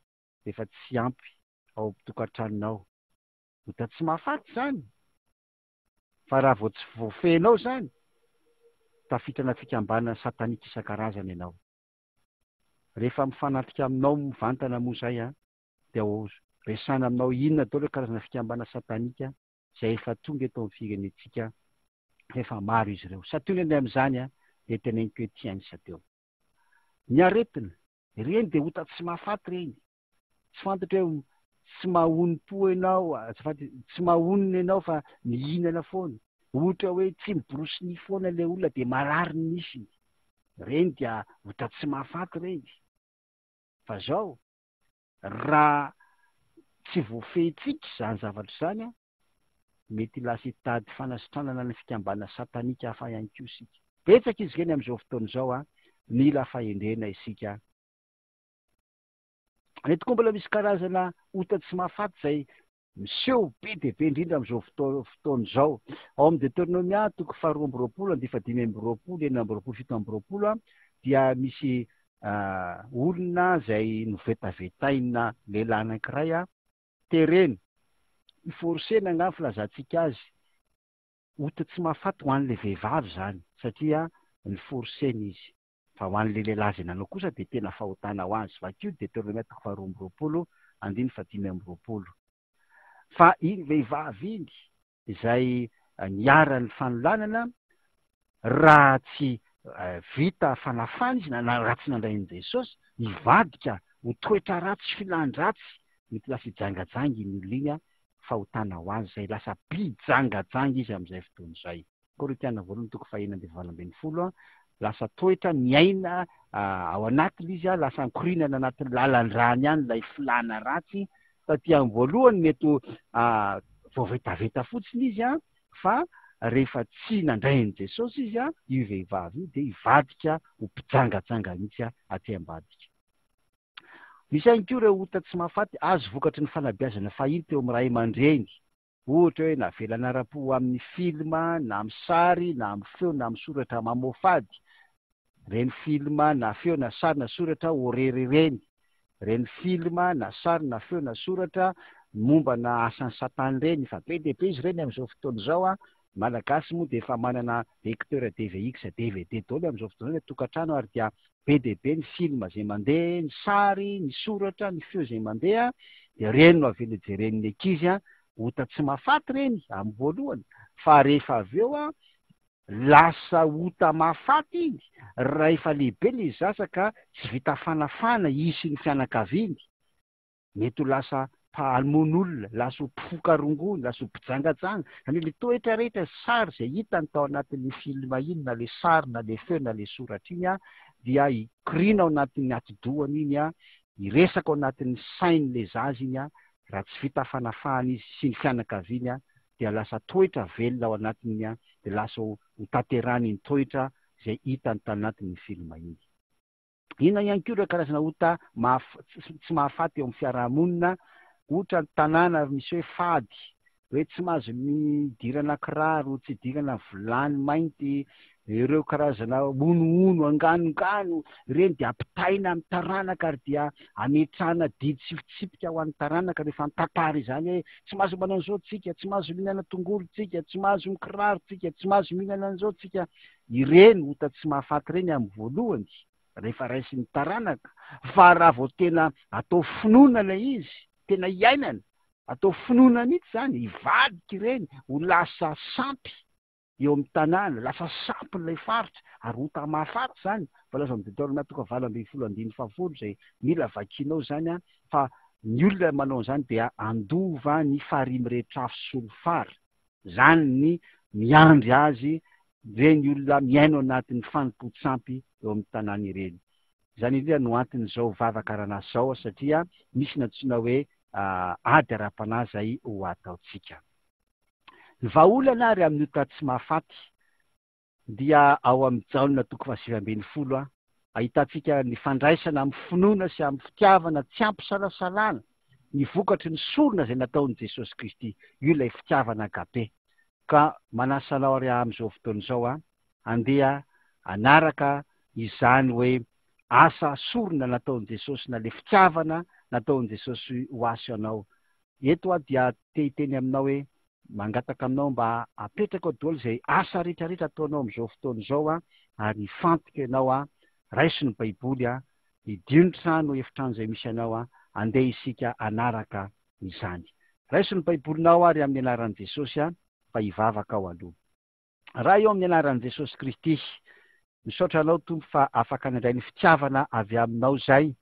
efa tsy ampy ao am-tokantranonao. Hota tsy mahafaty zany. Fa raha vao tsy voafehinao zany, tafitana fikambanana satanika isan-karazany ianao. Rehefa mifanatrika aminao mivantana moa zay dia resana aminao inona daholo karazana fikambanana satanika izay efa tonga eto amin'ny firenentsika, efa maro izy ireo. Satria amin'izany dia teneniko hoe tiansa teo. Ny aretina, ireny dia hota tsy mahafaty reny. Tsy fantatra hoe tsy mahonim-po ianao, tsy mahonina ianao fa mihinana foana. Ohatra hoe tsy miborosy ny foana ilay olona dia marary ny nifiny. Reny dia hota tsy mahafaty reny. Fa zao, raha tsy voafehitsika zany zavatra zany mety lasa hitady fanasitranana ny fikambanana satanika hafa ihany koa isika. Betsaka izy ireny amin'izao fotoana izao mila fahendrena isika. Mety koa mbola misy karazana hota tsy mahafaty izay miseho be dia be indrindra amin'izao fotoana izao. Ao amin'ny Deutéronomia toko 2:20, dia misy olona izay novetavetaina lehilahy anankiray terena. Ny forsena nga filazantsika azy. Hota tsy mahafaty ho an'ilay vehivavy zany satria ny forsena izy. Fa ho an'ilay lehilahy izay nanao kosa dia tena fahotana ho azy. Vakio Deutéronomia toko 2:20. Fa iny vehivavy iny izay niara-ny fanolanana, raha tsy vita fanafana izy raha tsy nandrain'i Jesosy, hivadika ho toetra ratsy, filan-dratsy, mety lasa hijangajangy iny olona iny fahotana ho azy izay lasa mpijangajangy izy amin'izay fotoana izay. Korinthiana voalohany toko 1:20, lasa toetra miaina ao anatiny izy lasa nikorinana anatin'ny lalan-drany ihany ilay filana ratsy. Taty amin'ny voalohany mety voavetaveta fotsiny izy fa rehefa tsy nandrain'i Jesosy izy io vehivavy io dia hivadika ho mpijangajanga mihitsy aty ambadika. Misy ihany koa ireo hota tsy mahafaty azo vokatry ny fanabeazana fahiny teo amin'ny ray aman-dreny. ohatra hoe navelana ara-po amin'ny filma na amin'ny sary na amin'ny feo na amin'ny soratra mamofady, reny filma na feo na sary na soratra horery reny, reny filma na sary na feo na soratra momba na asan'ny satana reny, fa be dia be izy reny amin'izao fotoana izao a. Malagasy moa dia efa manana lecteur DVX, DVD daholo amin'izao fotoana izao tokantrano, ary dia be dia be ny filma izay mandeha, ny sary, ny soratra, ny feo izay mandeha, dia reny no avela jeren'ny ankizy a, ota tsy mahafaty reny amin'ny voalohany, fa rehefa avy eo a lasa ota mahafaty iny raha efa lehibe ilay zaza ka tsy vita fanafana isy ny fianakaviany, mety ho lasa mpahalmon'olona, lasa ho mpifokarongony, lasa ho mpijangajanga. Zany ilay toetra rehetra sary izay hitany tao anatin'ny filma iny, na le sary na le feo na le soratra iny a, dia hikoriana ao anatin'ny ati-dohany iny a, hiresaka ao anatin'ny sain'le zaza iny a, raha tsy vita fanafahana izy sy ny fianakaviany a, dia lasa toetra velona ao anatiny a, dia lasa ho tanterahany ny toetra izay hitany tao anatin'ny filma iny. Inona ihany koa ireo karazana ota tsy mahafaty eo amin'ny fiarahamonina, ohatra ny tanàna misy hoe fady, hoe tsy mahazo midirana kiraro, tsy idirana vilany mainty, ireo karazana onoono, anganongano, ireny dia ampitaina amin'ny taranaka ary dia ametrahana didy tsipitsipika ho an'ny taranaka rehefa mitantara izany hoe tsy mahazo manao an'izao tsika, tsy mahazo mihinana tongolo tsika, tsy mahazo mikiraro tsika, tsy mahazo mihinana an'izao tsika. Ireny ota tsy mahafaty reny amin'ny voalohany rehefa raisin'ny taranaka, fa raha vao tena atao finoana ilay izy, tena iainana, atao finoana mihitsy zany, hivadika ireny, ho lasa sampy eo amin'ny tanàna, lasa sampy n'ilay faritra, ary ota mahafaty zany. Voalaza amin'ny Deutéronome toka 8:10 izay mila vakianao zany a, fa ny olona manao an'izany dia andova ny faharimy rehetra afo sy solofara. Zany ny miandry azy reny olona miaino anatin'ny fanompontsampy eo amin'ny tanàna ireny. Zany indrindra no anton'izao vavakarana zao, satria misy natsoina hoe ady ara-panahy izay ho ataontsika. Ny vahaolana ary amin'ny ota tsy mahafaty dia ao amin'ny Jaona 20 ahitantsika ny fandraisana amin'ny finoana sy amin'ny fitiavana tsy ampy salasalana, ny vokatry ny sorona izay nataon'i Jesosy Kristy, io ilay fitiavana agape. Ka manasa anao ary amin'izao fotoana izao a, andeha anaraka izany hoe asa sorona nataon'i Jesosy, na le fitiavana nataon'i Jesosy ho asy anao. Eto a dia te-hiteny aminao hoe mangataka aminao mba apetraka ao daholo izay asa rehetrarehetra ataonao amin'izao fotoana izao a, ary hifantoka ianao a, raiso ny baiboly a, hidio ny trano efitrano izay misy anao a, andeha isika anaraka izany. Raiso ny baibolinao ary amin'ny anaran'i Jesosy a, fa hivavaka ao aloha. Raha eo amin'ny anaran'i Jesosy Kristy, misaotra anao Tompo fa afaka nandray ny fitiavana avy aminao zay.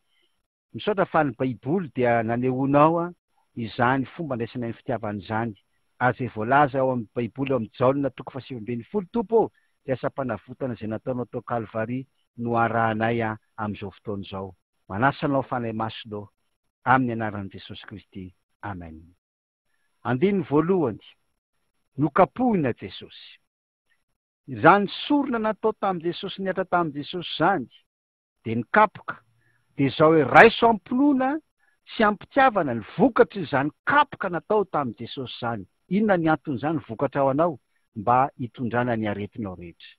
Misaotra fa ny baiboly dia nanehoanao a izany fomba andraisana ny fitiavana izany. Azy voalaza ao amin'ny baiboly ao amin'ny Jaona 7:20 Tompo, dia asa-panavotana izay nataonao tao Kalvari no arahanay amin'izao fotoana izao. Manasa anao fanahy masonao amin'ny anaran'i Jesosy Kristy. Amen. Andiny voalohany, nokapohina Jesosy. Izany sorona natao tamin'i Jesosy, niatra tamin'i Jesosy zany, dia nikapoka. Dia izao hoe raiso ampinoana sy ampitiavana ny vokatra izany kapoka natao tamin'i Jesosy zany. Inona ny anton'izany vokatra ao anao? Mba hitondrana ny aretinao rehetra.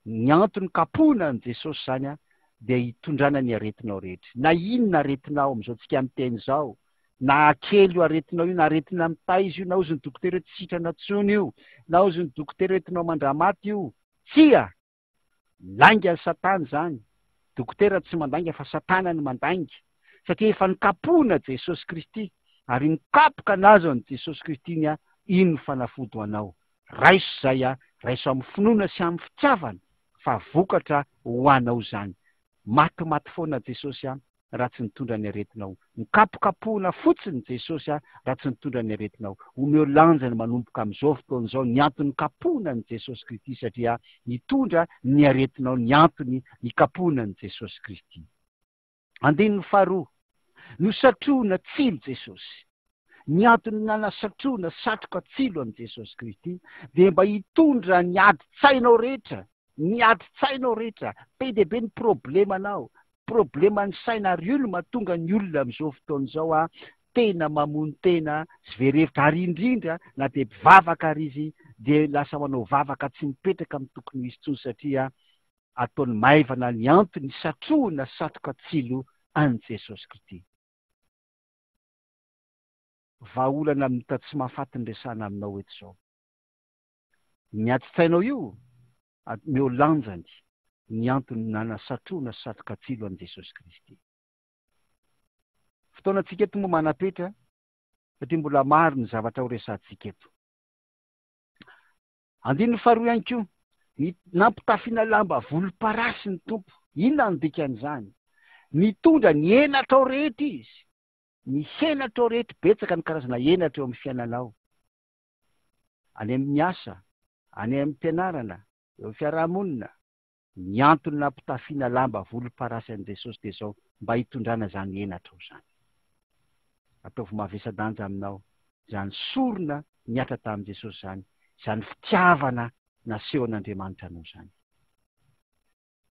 Ny antony kapohina ny Jesosy zany a, dia hitondrana ny aretinao rehetra. Na inona aretinao amin'izao tsika amin'ny teny izao, na kely io aretinao io, na aretina mitay izy io, na ozy ny dokotera tsy sitrana tsony io, na ozy ny dokotera entinao mandramaty io, tsia! Lainga ny satana zany. Dokotera tsy mandainga fa satana ny mandainga. Satria efa nikapohina Jesosy Kristy, ary nikapoka anazy an'i Jesosy Kristy iny a, iny ny fanafody ho anao. Raiso zay a, raiso amin'ny finoana sy amin'ny fitiavana, fa vokatra ho anao zany. Matimaty foana Jesosy a, raha tsy nitondra ny aretinao. Nikapokapohina fotsiny Jesosy a, raha tsy nitondra ny aretinao. Omeo lanjany manomboka amin'izao fotoana izao ny antony kapohina ny Jesosy Kristy, satria nitondra ny aretinao, ny antony nikapohina ny Jesosy Kristy. Andininy faharoa, nosatroana tsilo Jesosy. Ny antony nanasatroana satroka tsilo an'i Jesosy Kristy, dia mba hitondra ny adi-tsainao rehetra, ny adi-tsainao rehetra, be dia be ny problemanao, probleman'ny saina ary io no mahatonga ny olona amin'izao fotoana izao a, tena mamono tena sy verevitra, ary indrindra na de mpivavaka ary izy de lasa manao vavaka tsy mipetraka amin'ny tokony izy tsony, satria ataony maivana ny antony satroana satroka tsilo an' Jesosy Kristy. Vahaolana amin'ny ta tsy mahafaty ny resana aminao eto zao. Miatsainao io meo lanjany ny antony nanasatroana satroka tsilo an' Jesosy Kristy. Fotoanantsika eto moa manapetra, satria mbola maro ny zavatra ho resantsika eto. Andiny faharoa ihany koa, nampitafiana lamba volomparasy ny tompo. Inona ny dikan'izany? Mitondra ny henatra ao rehetra izy. Ny henatra ao rehetra, betsaka ny karazana henatra eo amin'ny fiainanao. Any amin'ny asa, any amin'ny fianarana, eo amin'ny fiarahamonina. Ny antony nampitafiana lamba volomparasy an' Jesosy de zao, mba hitondrana zany henatra ao zany. Ataovy mavesa-danja aminao, zany sorona niatra tamin' Jesosy zany, zany fitiavana naseho an'Andriamanitra anao zany.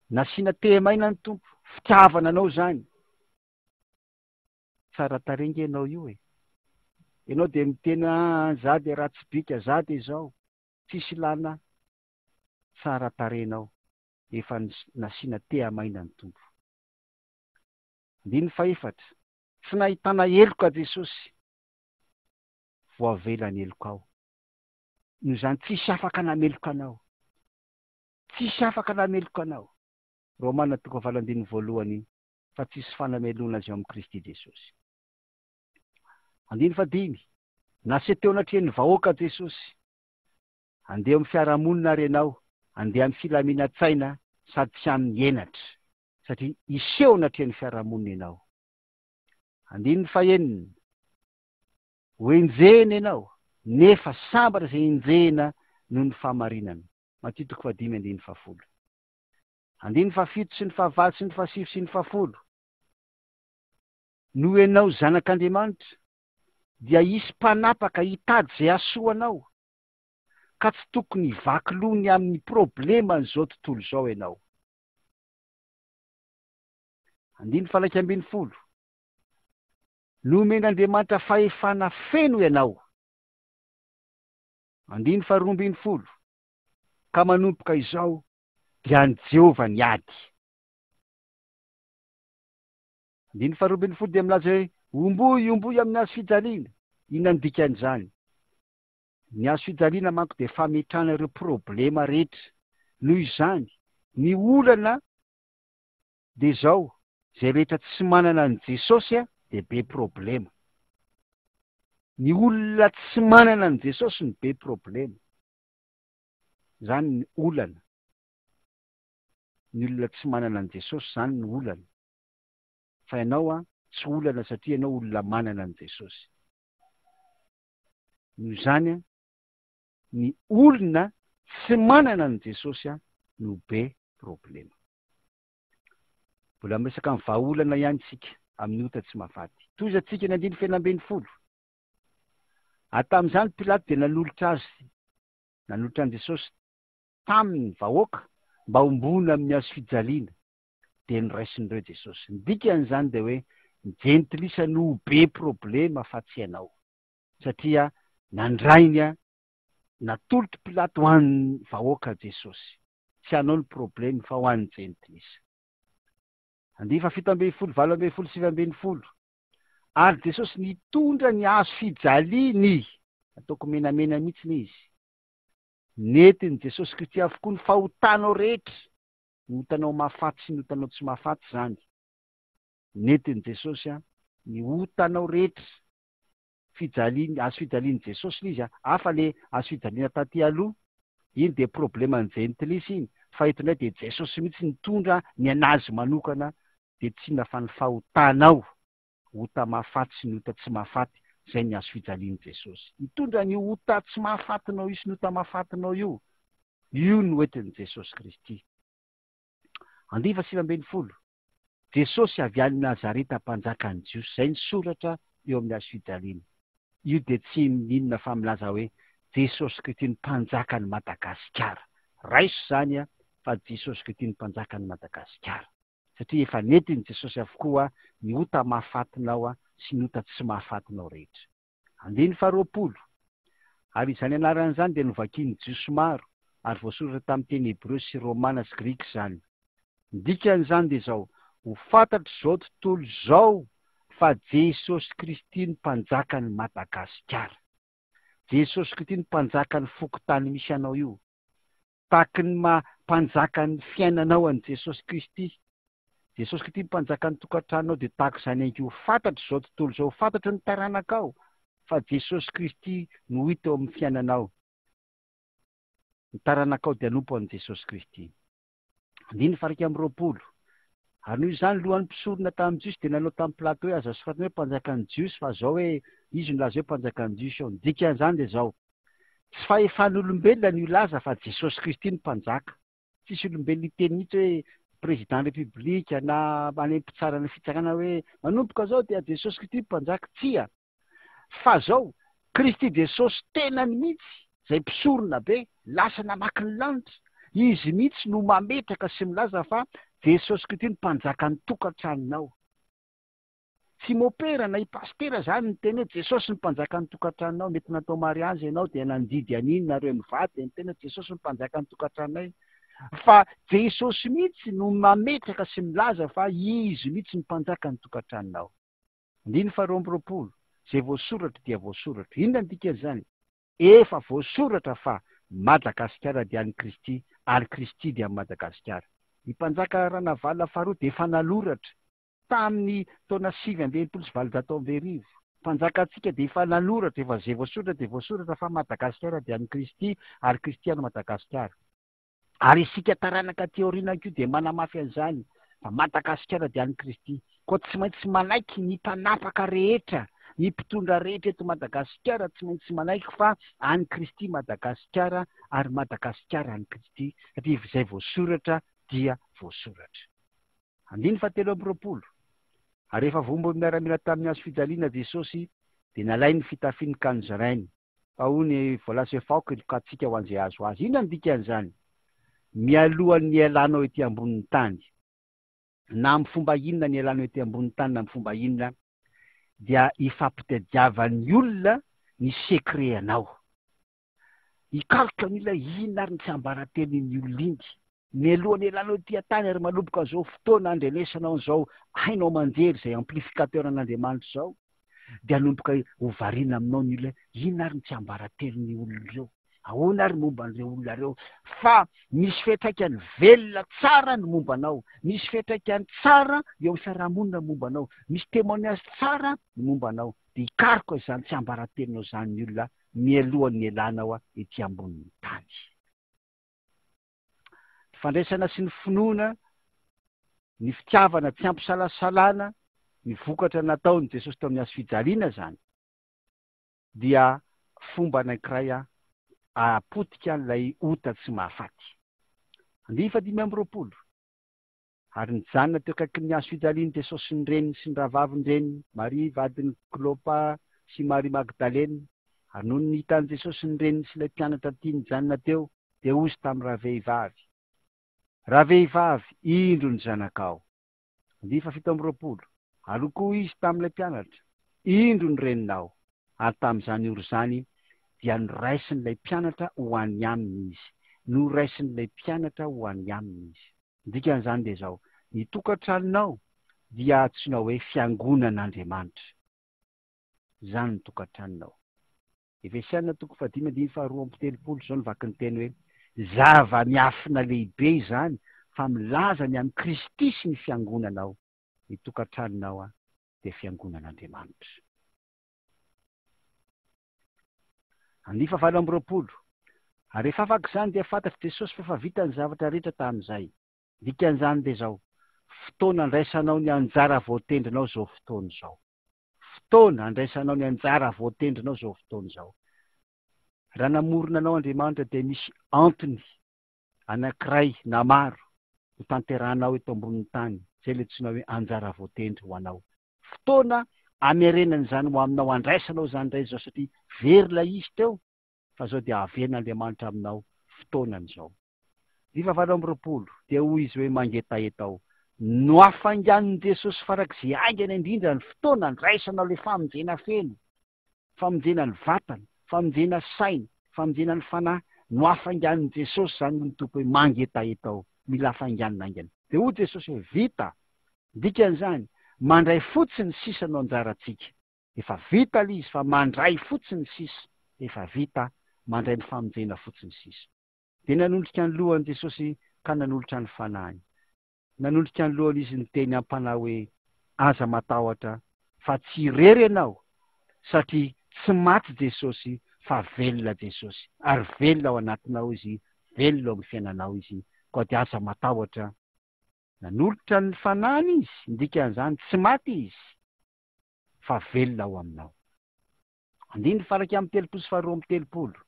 Nasiana tehamaina ny tompo, fitiavana anao zany. Tsara tarenga ianao io e. Ianao de mitena za de ratsy bika, za de zao, tsisy lana. Tsara tarenao, efa nasiana tehamaina ny tompo. Andiny faefatra, tsy nahitana heloka Jesosy, voavela ny heloka ao. Noho izany tsisy afaka nameloka anao. Tsisy afaka nameloka anao. Romana 8:2 fa tsisy fanamelona azy ao amin'ny Kristy Jesosy. Andiny fadimy, nase teo anatrehany vahoaka Jesosy. Andeha amin'ny fiarahamonina ary ianao, andeha amin'ny filaminantsaina sady tsy amin'ny henatra, satria iseho anatrehany fiarahamonina ianao. Andiny fahenina, hoenjehana ianao, nefa sambatra izay enjehana noho ny fahamarinana. Mateo 5:10. Andiny fafito sy ny fahavalo sy ny fahasivy sy ny fahafolo. Noho ianao zanak'Andriamanitra, dia hisy mpanapaka hitady izay asoanao, ka tsy tokony vakilony amin'ny problema n'izao tontolo izao ianao. Andiny 11. Nomen'Andriamanitra fahefana feno ianao. Andiny 12. Ka manompoka izao dia an' Jehovah ny ady. Andiny 12 dia milaza hoe omboy amin'ny hazo fijaliana. Inona ny dikan'izany? Ny hazo fijaliana manko dia fametrahana ireo problema rehetra. Noho izany, ny olana dia zao, zay rehetra tsy manana ny Jesosy dia be problema. Ny olona tsy manana ny Jesosy ny be problema. Zany ny olana. Ny olona tsy manana ny Jesosy zany ny olana. Fa ianao tsy olana satria ianao olona manana ny Jesosy. Noho izany ny olona tsy manana ny Jesosy no be problema. Mbola miresaka amin'ny vahaolana ihany tsika amin'ny ota tsy mahafaty. Toy atsika ny 9:20. Tamin'izany Pilaty dia nanolotra azy, nanolotra an' Jesosy tamin'ny vahoaka mba hombona amin'ny hazo fijaliana, dia niraisin'ireo Jesosy. Ny dikan'izany dia hoe ny jentilisa no be problema fa tsy ianao, satria nandrainy natolotra Pilaty ho an'ny vahoaka Jesosy. Tsy anao ny problema fa ho an'ny jentilisa. Andiny 7:20, 8:20, 9:20. Ary Jesosy nitondra ny hazo fijaliany. Ataoko menamena mihitsy izy. Netiny Jesosy Kristy avokoa ny fahotanao rehetra. Ny hotanao mahafaty sy ny hotanao tsy mahafaty zany. Netiny Jesosy ny hotanao rehetra. Fijaliany, hazo fijaliany Jesosy izy hafa le hazo fijaliana taty aloha. Iny dia problema ny jentilisa iny. Fa eto indray dia Jesosy mihitsy nitondra ny anazy manokana, dia tsy nafa ny fahotanao. Hota mahafaty sy ny hota tsy mahafaty, zay ny hazo fijaliany Jesosy. Hitondra ny hota tsy mahafatinao io sy ny hota mahafatinao io. Io no entiny Jesosy Kristy. Andiny 9:20. Jesosy avy any Nazareta mpanjakan'ny Jiosy. Zay ny soratra eo amin'ny hazo fijaliana. Io dia tsy inona fa milaza hoe Jesosy Kristy ny mpanjakan'ny Madagasikara. Raiso zany fa Jesosy Kristy ny mpanjakan'ny Madagasikara. Satria efa netiny Jesosy avokoa ny hota mahafatinao sy ny ota tsy mahafatinao rehetra. 12. Ary izany anaran'izany dia novakiany jiosy maro ary voasoratra tamin'ny teny Hebreo sy Romana sy Grika izany. Dikan'izany dia izao: ho fantatro izao tontolo izao fa Jesosy Kristy ny mpanjakan'ny Madagasikara. Jesosy Kristy ny mpanjakan'ny fokontany misy anao io. Tahaky ny mpanjakan'ny fiainanao an'i Jesosy Kristy. Jesosy Kristy ny mpanjakan'ny tokantranonao dia tahaka izany ihany koa. Ho fantatro izao tontolo izao, ho fantatro ny taranakao fa Jesosy Kristy no hita eo amin'ny fiainanao. Ny taranakao dia nompo an'i Jesosy Kristy. 20. Ary noho izany lohan'ny mpisorona tamin'ny Jiosy dia nanao tamin'ny Plato hoe azo soratana hoe mpanjakan'ny Jiosy fa zao hoe izy no laza hoe mpanjakan'ny Jiosy eo. Ny dikan'izany dia izao: tsy fahefan'olombelona ny ilaza fa Jesosy Kristy ny mpanjaka. Tsisy olombelona hiteny mihitsy hoe président république na manem-pitsara ny fitsarana hoe manomboka zao dia Jesosy Kristy mpanjaka. Tsia, fa zao Kristy Jesosy tenany mihitsy izay mpisorona be lasa namaky ny lanitra, izy mihitsy no mametraka sy milaza fa Jesosy Kristy ny mpanjaka ny tokantranonao. Tsy mopera na ipastera zany ny teny hoe Jesosy ny mpanjaka ny tokantranonao. Mety natao mariazy ianao dia nandidy an'iny nareo mivady ny tena Jesosy ny mpanjaka ny tokantranonay. Fa Jesosy mihitsy no mametraka sy milaza fa izy mihitsy ny mpanjaka ny tokantranonao. 20. Zay voasoratra dia voasoratra. Inona ny dikan'izany? Efa voasoratra fa Madagasikara dia an'i Kristy ary Kristy dia Madagasikara. Ny mpanjaka Ranavalona faharoa dia efa nanoratra tamin'ny taona 1920. Mpanjaka antsika dia efa nanoratra, efa zay voasoratra dia voasoratra fa Madagasikara dia an'i Kristy ary Kristy an'i Madagasikara. Ary isika taranaka teoriana koa dia manamafy an'izany fa Madagasikara dia an'i Kristy. Koa tsy maintsy manaiky ny mpanapaka rehetra, ny mpitondra rehetra eto Madagasikara tsy maintsy manaiky fa an'i Kristy Madagasikara ary Madagasikara an'i Kristy, satria izay voasoratra dia voasoratra. 20. Ary rehefa vombony miaramila tamin'ny hazo fijaliana Jesosy dia nalai ny fitafiany kanjarainy. Fa hoy voalaza faoka lokatsika ho an'izay azo azy. Inona ny dikan'izany? Mialohan'ny ialanao ety ambonin'ny tany, na amin'ny fomba inona ny ialanao ety ambonin'ny tany na amin'ny fomba inona, dia ifampitadiavan'ny olona ny sekreanao. Ikaroka ny olona inona ary ny tsy ambaratenin'ny olona iny. Mialohan'ny ialanao ety tany ary manomboka zao fotoana andrenesanao zao hainao manjery izay amplificateur an'Andriamanitra zao, dia hanomboka ho variana aminao ny olona inona ary ny tsy ambaratenin'ny olona ireo. Ahoana ary momba an'ireo olona ireo? Fa misy fiantraikany velona tsara ny momba anao, misy fiantraikany tsara eo amin'ny fiarahamonina momba anao, misy témoignage tsara ny momba anao. Dia ikaroka izany tsy ambarateninao izany ny olona mialohan'ny ialanao ety ambonin'ny tany. Fandraisana sy ny finoana, ny fitiavana tsy ampisalasalana, ny vokatra nataony Jesosy tao amin'ny hazo fijaliana zany, dia fomba anankiray apotika an'ilay ota tsy mahafaty. 20. Ary nijanona teo akaikin'ny hazo fijaliany Jesosy sy ny reniny sy ny rahavaviny reniny, Maria vadiny Klopa sy Maria Magdalena. Ary noho ny hitan'i Jesosy sy ny reniny sy ilay mpianatra tia nijanona teo, dia ozy tamin'ny ravehivavy: ravehivavy, indro ny zanakao. 17. Ary koa izy tamin'ilay mpianatra: indro ny reninao. Ary tamin'izany oro zany dia noraisin'ilay mpianatra ho any aminy izy. Noraisin'ilay mpianatra ho any aminy izy. Dikan'izany dia izao: ny tokantranonao dia antsoina hoe fiangonan'Andriamanitra. Zany ny tokantranonao. Efesiana 5:2-3 zao nivaky ny teny hoe zava-miafina lehibe izany fa milaza ny amin'ny Kristy sy ny fiangonanao. Ny tokantranonao dia fiangonan'Andriamanitra. 20. Ary rehefa afaka izany dia fantatry Jesosy fa efa vita ny zavatra rehetra tamin'izay. Dikan'izany dia izao: fotoana andraisanao ny anjara voatendrinao zao fotoana izao. Fotoana andraisanao ny anjara voatendrinao zao fotoana izao. Raha namorona anao Andriamanitra dia misy antony anankiray na maro ho tanterahanao eto ambonin'ny tany, izay ilay antsoina hoe anjara voatendry ho anao. Fotoana amerenany zany ho aminao, andraisanao zany indray zao satria verina izy teo, fa zao dia averin'Andriamanitra aminao fotoanan'izao. 20. Dia hoy izy hoe mangetaeta ao: no afangan'ny Jesosy farak'izay aingana indrindra ny fotoana ndraisanao le famonjena feno, famonjena ny vatana, famonjena saina, famonjena ny fanahy, no afangan'ny Jesosy zany ny tompo hoe mangetaheta ao, mila afanganina aingana. De hoy Jesosy hoe vita, dikan'izany mandray fotsiny sisa no anjarantsika. Efa vita le izy fa mandray fotsiny sisa, efa vita mandray ny famonjena fotsiny sisa. De nanolotra ny lohany Jesosy ka nanolotra ny fanahiny. Nanolotra ny lohany izy niteny am-panahy hoe aza matahotra fa tsy irery ianao, satria tsy maty Jesosy fa velona Jesosy, ary velona ao anatinao izy, velona ao amin'ny fiainanao izy, koa dia aza matahotra. Nanolotra ny fanahiny izy, ndikan'izany tsy maty izy fa velona ao aminao. Andiny faraky amin'ny telopolo sy faharoa amin'ny telopolo.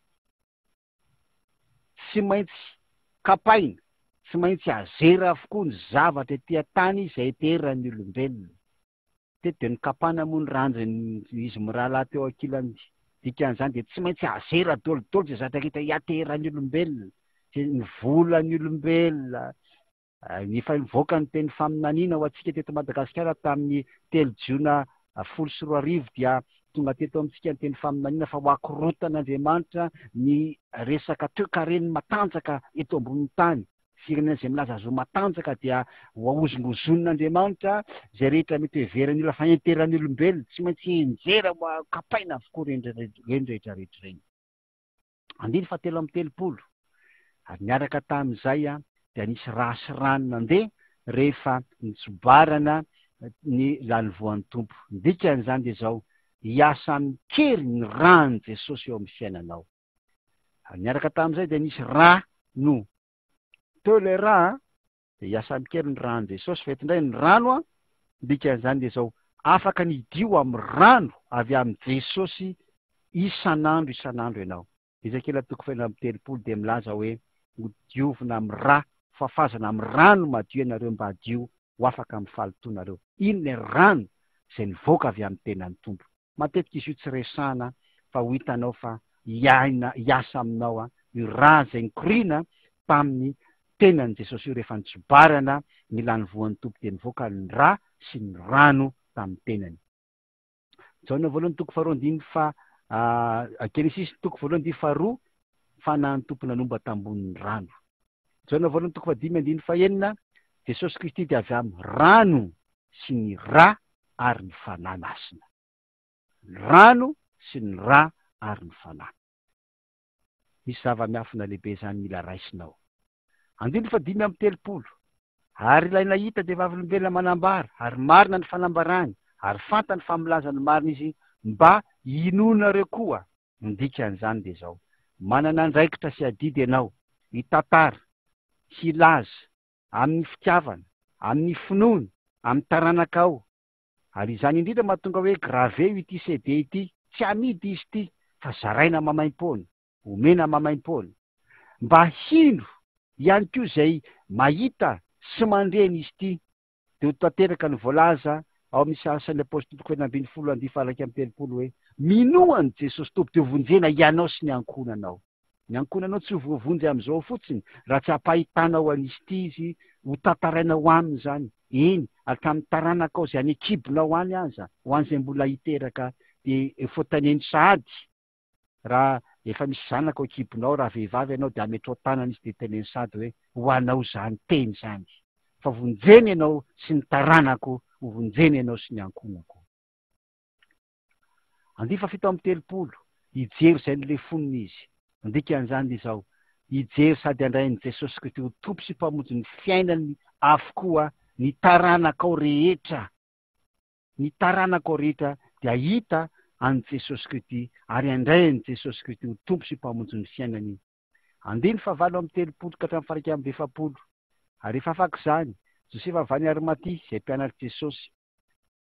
Tsy maintsy kapaina, tsy maintsy azera avokoa ny zavatra etỳ an-tany izay teran'ny olombelona. Teto dia nokapana moa ny ranjony izy mirahalahy teo ankilany, dikan'izany dia tsy maintsy azera dolodolo zay zavatra rehetra hiateran'ny olombelona, ny volan'ny olombelona. Efa nivoaka ny teny faminaniana ho antsika teto Madagasikara tamin'ny 3 Jiona 2024 dia tonga teto amintsika ny teny faminaniana fa ho akorotan'Andriamanitra ny resaka toe-karen'ny matanjaka eto ambonin'ny tany. Firenena izay milaza azy ho matanjaka dia ho ahozongozon'Andriamanitra izay rehetra mety heverany ila fahenteran'ny olombelona, tsy maintsy enjera ho kapaina avokoa reny rehetra reny. Andiny fahatelo amin'ny telopolo. Ary miaraka tamin'izay dia nisy rasy rano nandeha rehefa nitsobarana ny lanovoan'ny tompo. Dikan'izany dia zao hiasa mikery ny rano Jesosy eo amin'ny fiainanao. Ary miaraka tamin'izay dia nisy rano. Teo le rà dia hiasa mikery ny rano Jesosy fa eto indray ny rano dikan'izany dia zao afaka nidio amin'ny rano avy amin'ny Jesosy isan'andro ianao. Ezekela 4:30 dia milaza hoe diovina amin'ny rà, fafazana amin'ny rano madio ianareo mba hadio ho afaka amin'ny fahalotonareo. Iny le rano izay nivoaka avy amin'ny tenan'ny tompo. Matetika izy io tsy resahana fa ho hitanao fa hiasa aminao io rà izay nikorina tamin'ny tenan'i Jesosy io rehefa nitsobarana ny lanovoan'ny tompo dia nivoaka ny rà sy ny rano tamin'ny tenany. Jaona voalohany 2:2 Genesis 2:2 fanahin'ny tompo nanomba tambonin'ny rano. Jaona voalohany 2:5 Jesosy Kristy dia avy amin'ny rano sy ny rà ary ny fanahy masina. Rano sy ny rà ary ny fanahy. Misy zava-miafina lehibe zany mila raisinao. Andiny 5:30 Ary ilay nahita dia vavolombelona manambara, ary marina ny fanambarany, ary fantany familazany marina izy mba hinonareo koa. Ndikan'izany dia zao manana andraikitra sy adidy ianao, hitantara, hilaza amin'ny fitiavana, amin'ny finoana, amin'ny taranakao. Ary izany indrindra mahatonga hoe grave ity CD ity, tsy amidy izy ity fa zaraina mamaim-poana, omena mamaim-poana, mba hino ihany koa izay mahita sy mandreny izy ity. Dia ho tanteraka ny voalaza ao amin'ny Asan'ny Apôstôly 2:30 hoe minoany Jesosy tompo dia vonjena ianao sy ny ankonanao. Ny ankonanao tsy ho voavonjy amin'izao fotsiny raha tsy ampahitanao an'izy ity izy, ho tantarainao aminy zany. Eny, hatramin'ny taranakao izay any ekibonao any aza, ho an'izay mbola hiteraka dia fotaneny sahady. Raha efa misy zanaka ao ekibonao, raha vehivavy ianao dia ametro tanana izy dia teneny sahady hoe ho anao zany teny zany. Fa vonjeny ianao sy ny taranako, ho vonjeny ianao sy ny ankonako. Andiny 7:30 hijery izay ny lefoniny izy. Ndikan'izany izao hijery sady handrain'i Jesosy Kristy ho tompo sy mpamonjy ny fiainany avokoa ny taranakao rehetra. Ny taranakao rehetra dia hita an'i Jesosy Kristy ary handrain'i Jesosy Kristy ho tompo sy mpamonjy ny fiainany. Andiny 9:30 ka hatramin'ny faraika amin'ny 20. Ary rehefa afaka izany Josefa avy any Arimatia izay mpianatry Jesosy.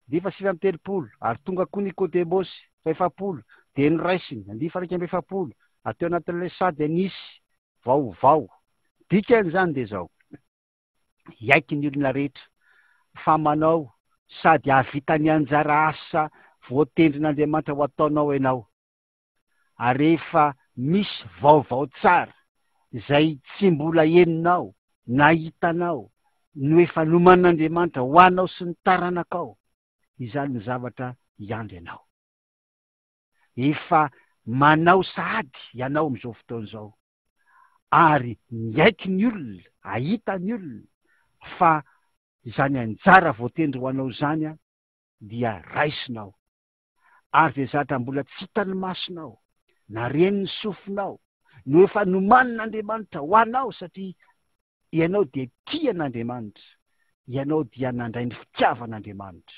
Andiny 9:30 ary tonga koa Nikodemosy 20 dia noraisiny. Andiny 20 ateo anatin'ilay sady nisy vaovao. Dikan'izany dia zao hiaiky ny olona rehetra fa manao sady havita ny anjara asa voatendrin'Andriamanitra ho ataonao ianao. Ary rehefa misy vaovao tsara izay tsy mbola heninao na hitanao no efa noman'Andriamanitra ho anao sy ny taranakao, izany ny zavatra hiandry ianao. Efa manao sahady ianao amin'izao fotoana izao, ary miaiky ny olona, ahita ny olona fa izany anjara voatendry ho anao zany dia raisinao, ary zay zavatra mbola tsy hitan'ny masonao na ren'ny sofinao no efa nomanin'Andriamanitra ho anao, satria ianao dia tian'Andriamanitra, ianao dia nandray ny fitiavan'Andriamanitra.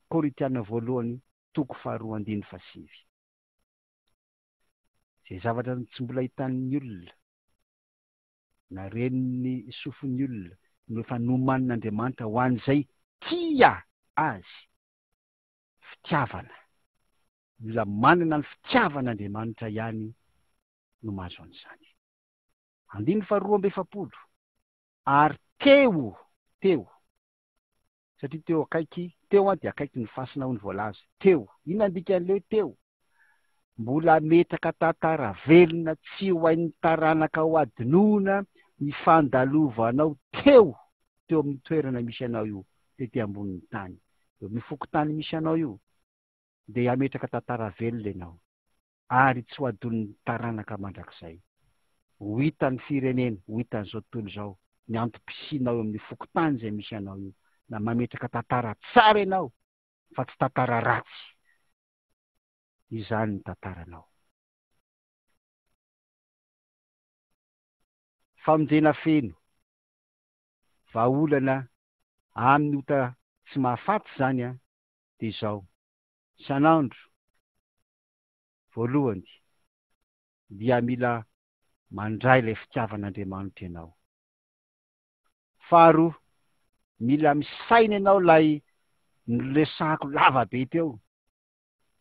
Korintiana voalohany 2:7. Zay zavatra tsy mbola hitan'ny olona na ren'ny sofin'ny olona no efa nomanin'Andriamanitra ho an'izay tia azy. Fitiavana, mila manana ny fitiavan'Andriamanitra ihany no mahazo an'izany. 2:7. Ary teo, satria teo akaiky, teo dia akaiky ny fasina ho ny voalaza. Teo, inona ndikan'ilay teo? Mbola metraka tantara velona tsy ho hain'ny taranaka ho adinoina ny fandalovanao teo amin'ny toerana misy anao io, tety ambonin'ny tany, eo amin'ny fokotany misy anao io, dia ametraka tantara velona ianao, ary tsy ho adon'ny taranaka mandrakizay. Ho hitan'ny firenena, ho hitan'izao tontolo izao, ny antom-pisianao eo amin'ny fokotany izay misy anao io, na mametraka tantara tsara ianao, fa tsy tantara ratsy. Izany ny tantaranao. Famonjena feno, vahaolana amin'ny ota tsy mahafaty zany dia izao. Isan'andro, voalohany dia mila mandray ilay fitiavan'Andriamanitra ianao. Faharoa, mila misaina ianao lay niresahako lavabe teo,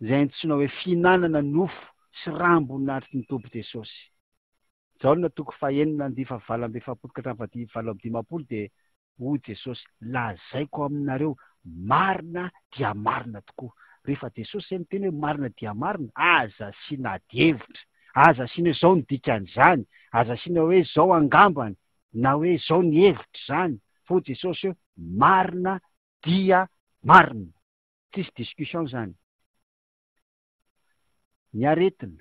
izay antsoina hoe fihinanana nofo sy rambon'atry ny Tompo Jesosy. Jaona 9:7-8 dia hoy Jesosy, lazaiko aminareo marina dia marina tokoa. Rehefa Jesosy izay miteny hoe marina dia marina, aza asiana hevitra, aza asiana izao ny dikan'izany, aza asiana hoe izao angambany, na hoe izao ny hevitra zany, fa Jesosy hoe marina dia marina, tsisy discussion zany. Ny aretina,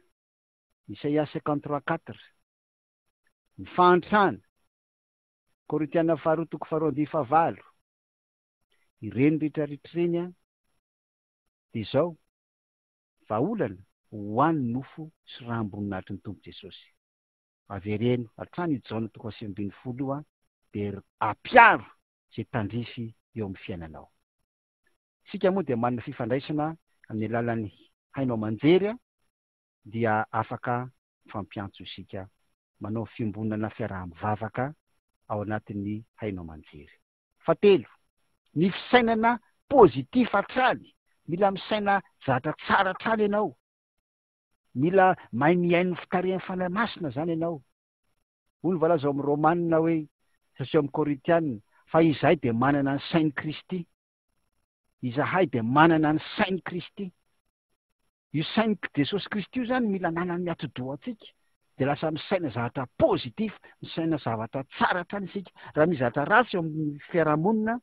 Isaia 53:4, ny fahantrana, Korintiana faharoa 2:8, ireny rehetrarehetrareny dia izao, vahaolana ho an'ny nofo sy rambon'atry ny Tompo Jesosy. Avereny hatrany Jaona 3:20 dia ampiaro izay tandrify eo amin'ny fiainanao. Sika moa dia manana fifandraisana amin'ny alalan'ny hainao manjery, dia afaka fampiantso isika manao fiambonana fiaraha-mivavaka ao anatin'ny hainao manjery. Fahatelo, ny fisainana pozitif hatrany, mila misaina zavatra tsara hatrany ianao, mila mahay miaino fitarihan'ny fanahy masina zany ianao. Hoy ny voalaza ao amin'ny Romanina hoe, sasy amin'ny Korintiana, fa izahay dia manana ny sain'i Kristy, izahay dia manana ny sain'i Kristy. Io sain'i Jesosy Kristy io zany mila nanany miatodoha antsika, dia lasa misaina zavatra pozitif, misaina zavatra tsara hatrany isika. Raha misy zavatra ratsy eo amin'ny fiarahamonina,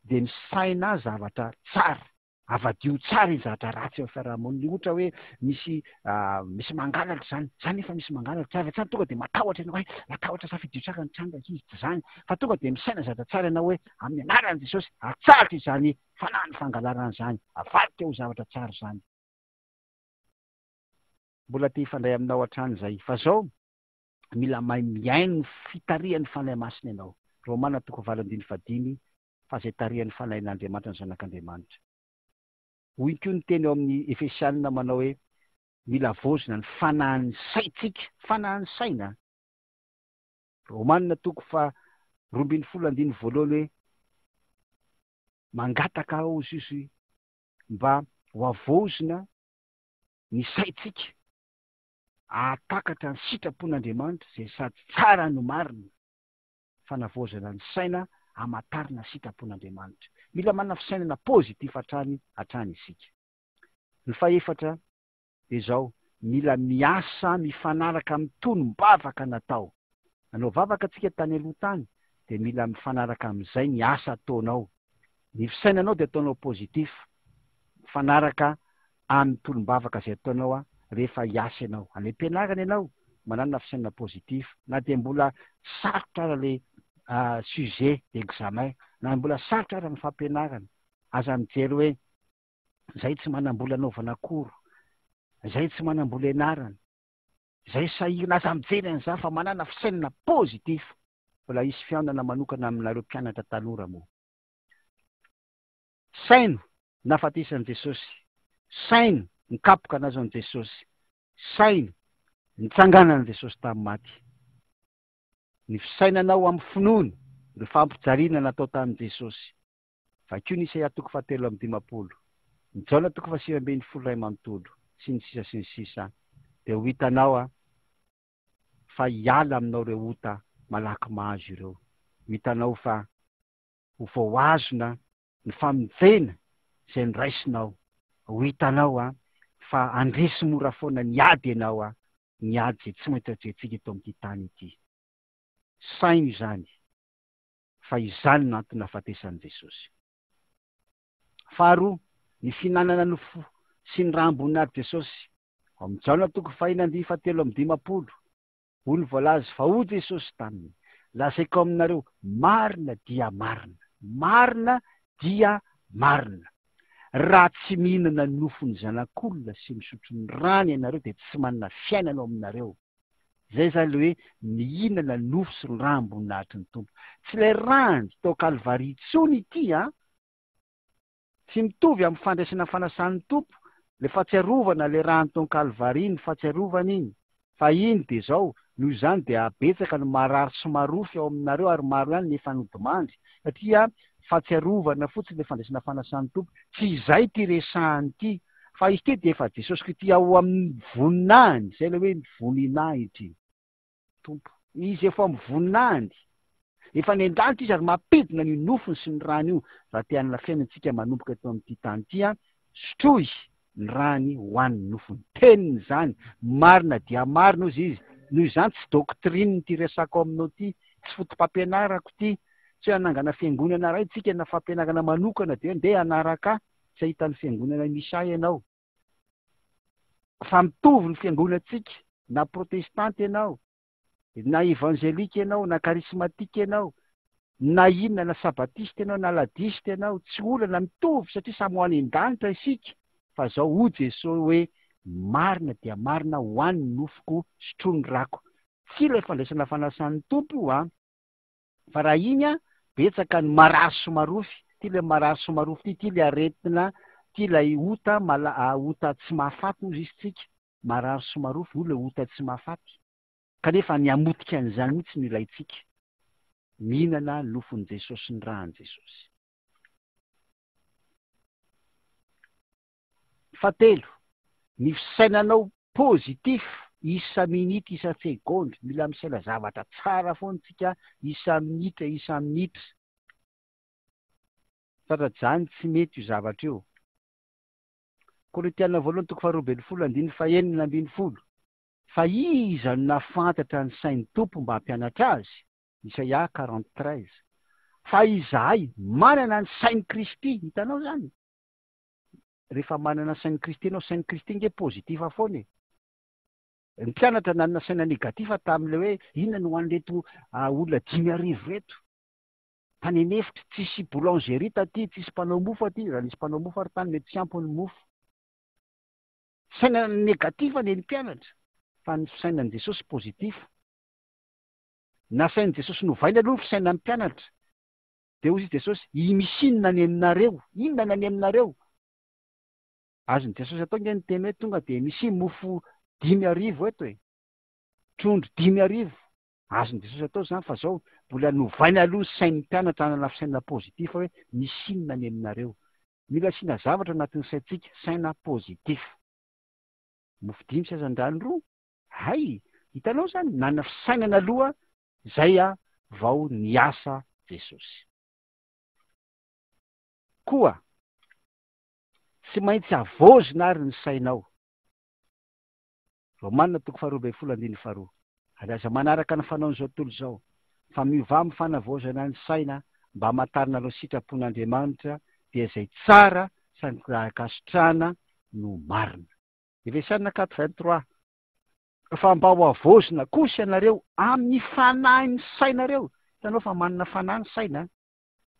dia misaina zavatra tsara, avadio tsara iny zavatra ratsy eo amin'ny fiarahamonina. Ohatra hoe misy mangalatra zany efa misy mangalatra, avy hatrany tonga dia matahotra ianao, matahotra safidio tsara ny tranga izy zany, fa tonga dia misaina zavatra tsara ianao hoe amin'ny anaran'i Jesosy atsaratra izany fanahy fangalarana zany, avadika ho zavatra tsara zany. Mbola te hifandray aminao hatrany zay, fa zao mila mahay miaino ny fitarihan'ny fanahy masina ianao. Romana 9:5, fa zay tarihan'ny fanahin'Andriamanitra ny zanak'Andriamanitra. Hoy koa ny teny eo amin'ny Efesianina manao hoe mila vozona ny fanahin'ny saitsika, fanahin'ny saina. Romanina 2:12 hoe mangataka ao izy mba ho avozona ny saitsika, atakatra ny sitrapon'Andriamanitra izay sady tsara no marina, fanavozana ny saina amatarina sitrapon'Andriamanitra. Mila manana fisainana pozitif hatrany isika. Ny fahefatra dia izao, mila miasa mifanaraka amin'ny tonom-bavaka natao. Nanao vavaka antsika tany aloha tany, dia mila mifanaraka amin'izay ny asa ataonao. Ny fisainanao dia ataonao pozitif, mifanaraka amin'ny tolom-bavaka izay ataonao rehefa hiasa ianao. Any am-pianarana ianao manana fisainana pozitif, na dia mbola sarotra ara le sujet d'examen, na mbola sarotra ara ny fampianarana, aza mijery hoe zay tsy manam-bola anaovana akory, zay tsy manam-bola ianarana, zay sahirana, aza mijery an'izany fa manana fisainana pozitif. Mbola hisy fihaonana manokana aminareo mpianatra tanora moa. Saino nahafatesany Jesosy, saino nikapoka anazy an' Jesosy, saino nitsanganany Jesosy tamin'ny maty. Ny fisainanao amin'ny finoana, ny fampijaliana natao tamin'i Jesosy. Vakio ny Isaia 7:15, ny Jaona 5:22, sy ny sisa dia ho hitanao fa hiala aminao ireo ota malaky mahazo ireo. Ho hitanao fa ho voazona ny famonjena izay niraisinao. Ho hitanao fa andresy mora foana niady ianao, niady izay tsy mety ajerentsika eto amin'ity tany ity. Saino izany, fa izany no antony nahafatesan'i Jesosy. Faharoa, ny fihinanana nofo sy ny raha amboninahitry Jesosy. Amin'ny Jaona 4:17, hoy ny voalaza fa hoy Jesosy taminy, lazaiko aminareo, marina dia marina, marina dia marina. Raha tsy mihinana nofony zanak'olona sy misotro ny rano ianareo dia tsy manana fiainana ao aminareo. Zay zany le hoe mihinana nofo sy ny rano amboninahitry ny Tompo. Tsy ilay rano tao Kalvaria intsony ity tsy mitovy amin'ny fandraisana fanasan'ny Tompo. Le fahatsiarovana le rano tao Kalvaria ny fahatsiarovana iny. Fa iny dia zao, noho izany dia betsaka ny marary sy marofy ao aminareo ary maro ihany ny efa nodimandry. Satria fahatsiarovana fotsiny le fandraisana fanasan'ny Tompo. Tsy izay ty resahany ity, fa izy ty dia efa Jesosy Kristy ao amin'ny voninahiny, izay le hoe voninahiny ity. Tompo, izy efa mivoninahiny, efa ny an-danitra izy ary mampidina ny nofony sy ny rano io. Raha te hanana fiainantsika manomboka eto amin'ity tany ity, sotroy ny rany hoan'ny nofony. Teniny izany, marina dia marina ozy izy. Noho izany tsy doktrininy ty resako aminao ty, tsy fotom-pampianarako ty, tsy hanangana fiangonana ray tsika na fampianarana manokana dia ndeha hanaraka tsy ahitany fiangonana misy ianao. Fa mitovy ny fiangonantsika, na protestante ianao, na evangelika ianao, na karismatika ianao, na inona, na sabatista ianao, na ladista ianao, tsy olana mitovy satria samy ho any an-danitra isika. Fa zao ho Jesosy hoe marina dia marina hoan'ny nofoko sotroiny rako. Tsy ilay fandraisana fanasan'ny Tompo io fa raha iny betsaka ny marary sy marofy. Ty le marary sy marofy ty le aretina, ty lay ota ota tsy mahafaty ozy izy tsika. Marary sy marofy io le ota tsy mahafaty. Kanefa ny amotika an'izany mihitsy no ilaitsika. Mihinana nofon'i Jesosy sy ny rahan'i Jesosy. Fahatelo, ny fisainanao pozitif isa minitra isa segondra. Mila misaina zavatra tsara foana tsika isa minitra. Satratr'izany tsy mety io zavatra io. Korintiana 2:12-20. Fa iza no nafantatra ny sain'ny Tompo mba hampianatra azy? Isaia 40:13. Fa izahay manana ny sain'ny Kristy. Hitanao zany? Rehefa manana sain'ny Kristy ianao, sain'ny Kristy nge pozitiva foana e. Ny mpianatra nanana saina negatifa tam'le hoe inona no hoan'reto olona 5,000 reto. Tanenefitra tsisy boulangerie taty, tsisy mpanao mofo aty. Raha nisy mpanao mofo ary tany mety tsy ampy ny mofo. Saina negativa ny mpianatra. Fa ny fisainan'i Jesosy pozitif. Na sain'i Jesosy novaina aloha ny fisainan'ny mpianatra. Dia hozy Jesosy, imisinina ny aminareo. Inona ny aminareo? Azony Jesosy atao nge ny teny hoe tonga dia misy mofo 5,000 eto e. Trondro 5,000. Azony Jesosy atao zany fa zao mbola novaina aloha sain'ny mpianatra hanana fisainana pozitif hoe misinina ny aminareo. Mila sina zavatra anatin'ny saintsika, saina pozitif. Mofo 5 sy azan-drano 2. Hay, hitanao zany, nanana fisainana aloha, zay vao niasa Jesosy. Koa, tsy maintsy avozina ary ny sainao. Romanina 2:12. Alaza manaraka ny fanaon'izao tontolo izao. fa miova amin'ny fanavaozana ny saina mba hamantarana ireo sitrapon'Andriamanitra dia izay tsara sady kasitrana no marina. Efesiana 4:23 fa mba ho avoazina kosa ianareo amin'ny fanahy ny sainareo. Hitanao fa manana fanahy ny saina,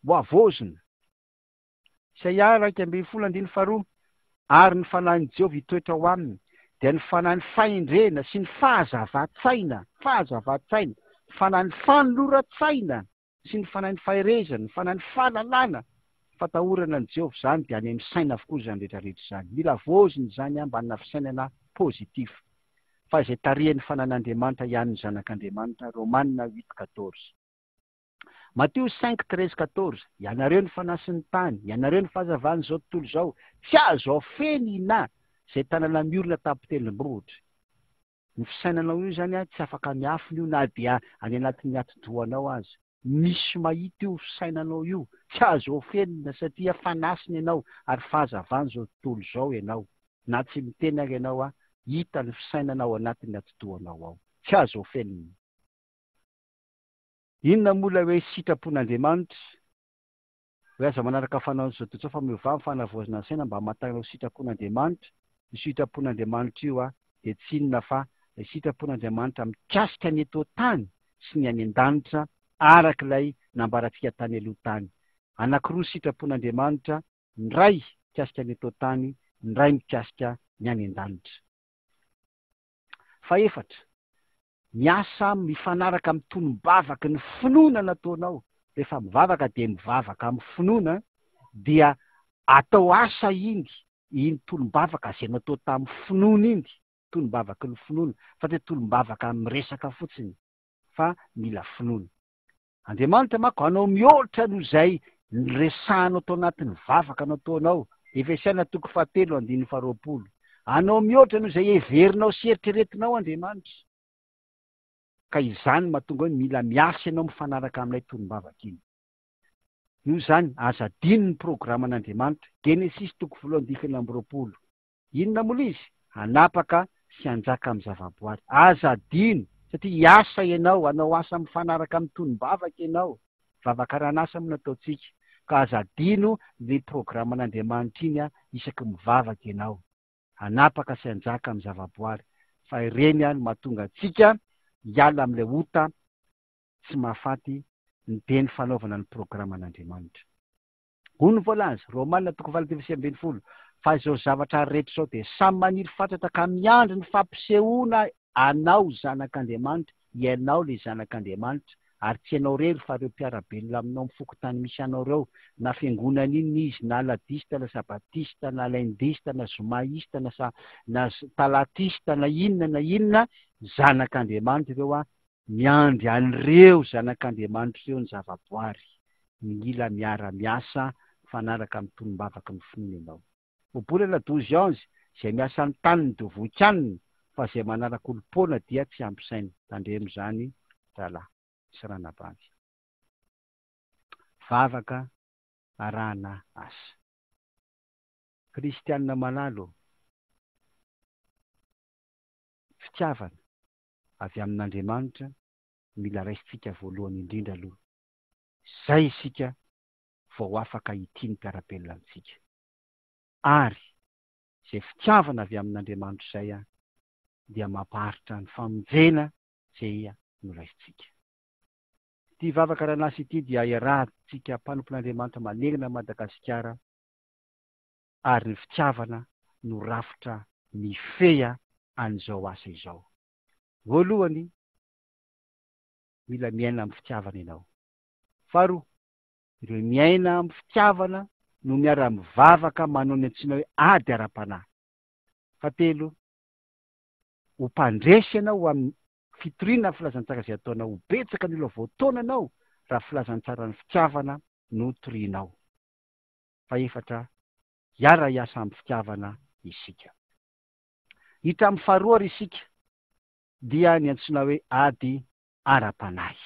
ho avoazina. Isaia 1:12 ary ny fanahin'i Jehovah hitoetra ao aminy dia ny fanahy ny fahendrena sy ny fahazava-tsaina, fanahy ny fanoloran-tsaina sy ny fanahy ny faherezana, ny fanahy ny fahalalana. Fatahorana ny Jehovah zany dia any amin'ny saina avokoa zany rehetrarehetra zany. Mila voazina zany mbanina fisainana pozitif. Fa izay tarihan'ny fanan'Andriamanitra ihany ny zanak'Andriamanitra. Romanina 8:14. Matteo 5:13-14 ianareo ny fanahy sy ny tany, ianareo ny fahazavany zao tontolo zao, tsy azo afeny na izay tanana miorina tapitelim-bohitra. Ny fisainanao io zany tsy afaka miafina io na dia any anatin'ny ati-dohanao azy. Misy mahita io fisainanao io, tsy azo ofenina satria fanasiny ianao ary fahazavany zao tontolo zao ianao. Na tsy miteny ary ianao hita ny fisainanao anatin'ny ati-dohanao ao. Tsy azo ofenina. Inona mola hoe sitrapon'Andriamanitra? Hoe aza manaraka fanaony zao tontolo fa miova amin'ny fanavaozana ny saina mba hamantarana sitrapon'Andriamanitra. Ny sitrapon'Andriamanitra io dia tsy inona fa ny sitrapon'Andriamanitra mikasika ny eto tany sy ny any an-danitra arak'ilay nambarantsika tany aloha tany. Anankiroa sitrapon'Andriamanitra, ny iray mikasika ny eto tany, ny iray mikasika ny any an-danitra. Faefatra, miasa mifanaraka amin'ny tolombavaka ny finoana nataonao. Rehefa mivavaka dia mivavaka amin'ny finoana dia atao asa iny tolombavaka izay natao tamin'ny finoana iny, tolombavaka ny finoana, fa dia tolombavaka miresaka fotsiny, fa mila finoana. Andriamanitra manko anao mihoatra noho izay niresahanao tao anatin'ny vavaka nataonao. Efesiana 2:7-20. Anao mihoatra noho izay heverinao sy eritreretinao Andriamanitra. Ka izany mahatonga hoe mila miasa ianao mifanaraka amin'ilay tolombavaka iny. Io zany aza adino ny programan'Andriamanitra. Genesis 1:20. Inona mola izy? Hanapaka sy hanjaka amin'ny zavaboary. Aza adino satria hiasa ianao, anao asa mifanaraka amin'ny tolombavaka ianao. Vavaka ranasa moa nataontsika. Ka aza adino ny programan'Andriamanitra iny isaky mivavaka ianao. Hanapaka sy hanjaka amin'ny zavaboary. Fa ireny no mahatonga antsika hiala amin'ilay ota tsy mahafaty ny be ny fanaovana ny programan'Andriamanitra. Hoy ny voalaza, Romanina 2:20. Fa izao zavatra rehetra zao dia samy maniry fatratra ka miandry ny fampisehoana anao zanak'Andriamanitra, ianao le zanak'Andriamanitra, ary tsy ianao rery fa ireo mpiarabelona aminao mifoky tany misy anao reo, na fiangonana iny izy, na ladista, na sabatista, na lendista, na zomaista, na talatista, na inona, zanak'Andriamanitra ireo miandry an'ireo zanak'Andriamanitra ireo ny zavaboary. Mila miara-miasa fanaraka amin'ny tolombavaka ny finoana ianao. Obolana 12:11 izay miasa ny taniny dia voky aniny, fa izay manaraka olo-poana dia tsy ampy saina. Tandremo zany rahalahy sy ranabavy. Vavaka arahana asa. Kristianina malalo, fitiavana avy amin'Andriamanitra mila raisitsika voalohany indrindra aloha. Zay isika vao afaka hitiny mpiarabelona amintsika. Ary izay fitiavana avy amin'Andriamanitra izay dia mampaharitra ny famonjena izay noraisitsika. Ity vavaka ranasa ity dia iarahantsika mpanompon'Andriamanitra manerana Madagasikara, ary ny fitiavana no rafitra mifeha an'izao asa izao. Voalohany, mila miaina amin'ny fitiavana ianao. Faharoa, ireo miaina amin'ny fitiavana no miara-mivavaka manao ny antsoina hoe ady ara-panahy. Fahatelo, ho mpandresy ianao amin'ny fitoriana filazantsara izay ataonao, ho betsaka ny olona voataonanao raha filazantsara ny fitiavana no torianao. Faefatra, hiara hiasa amin'ny fitiavana isika. Hita amin'ny faharoa isika dia ny antsoina hoe ady ara-panahy.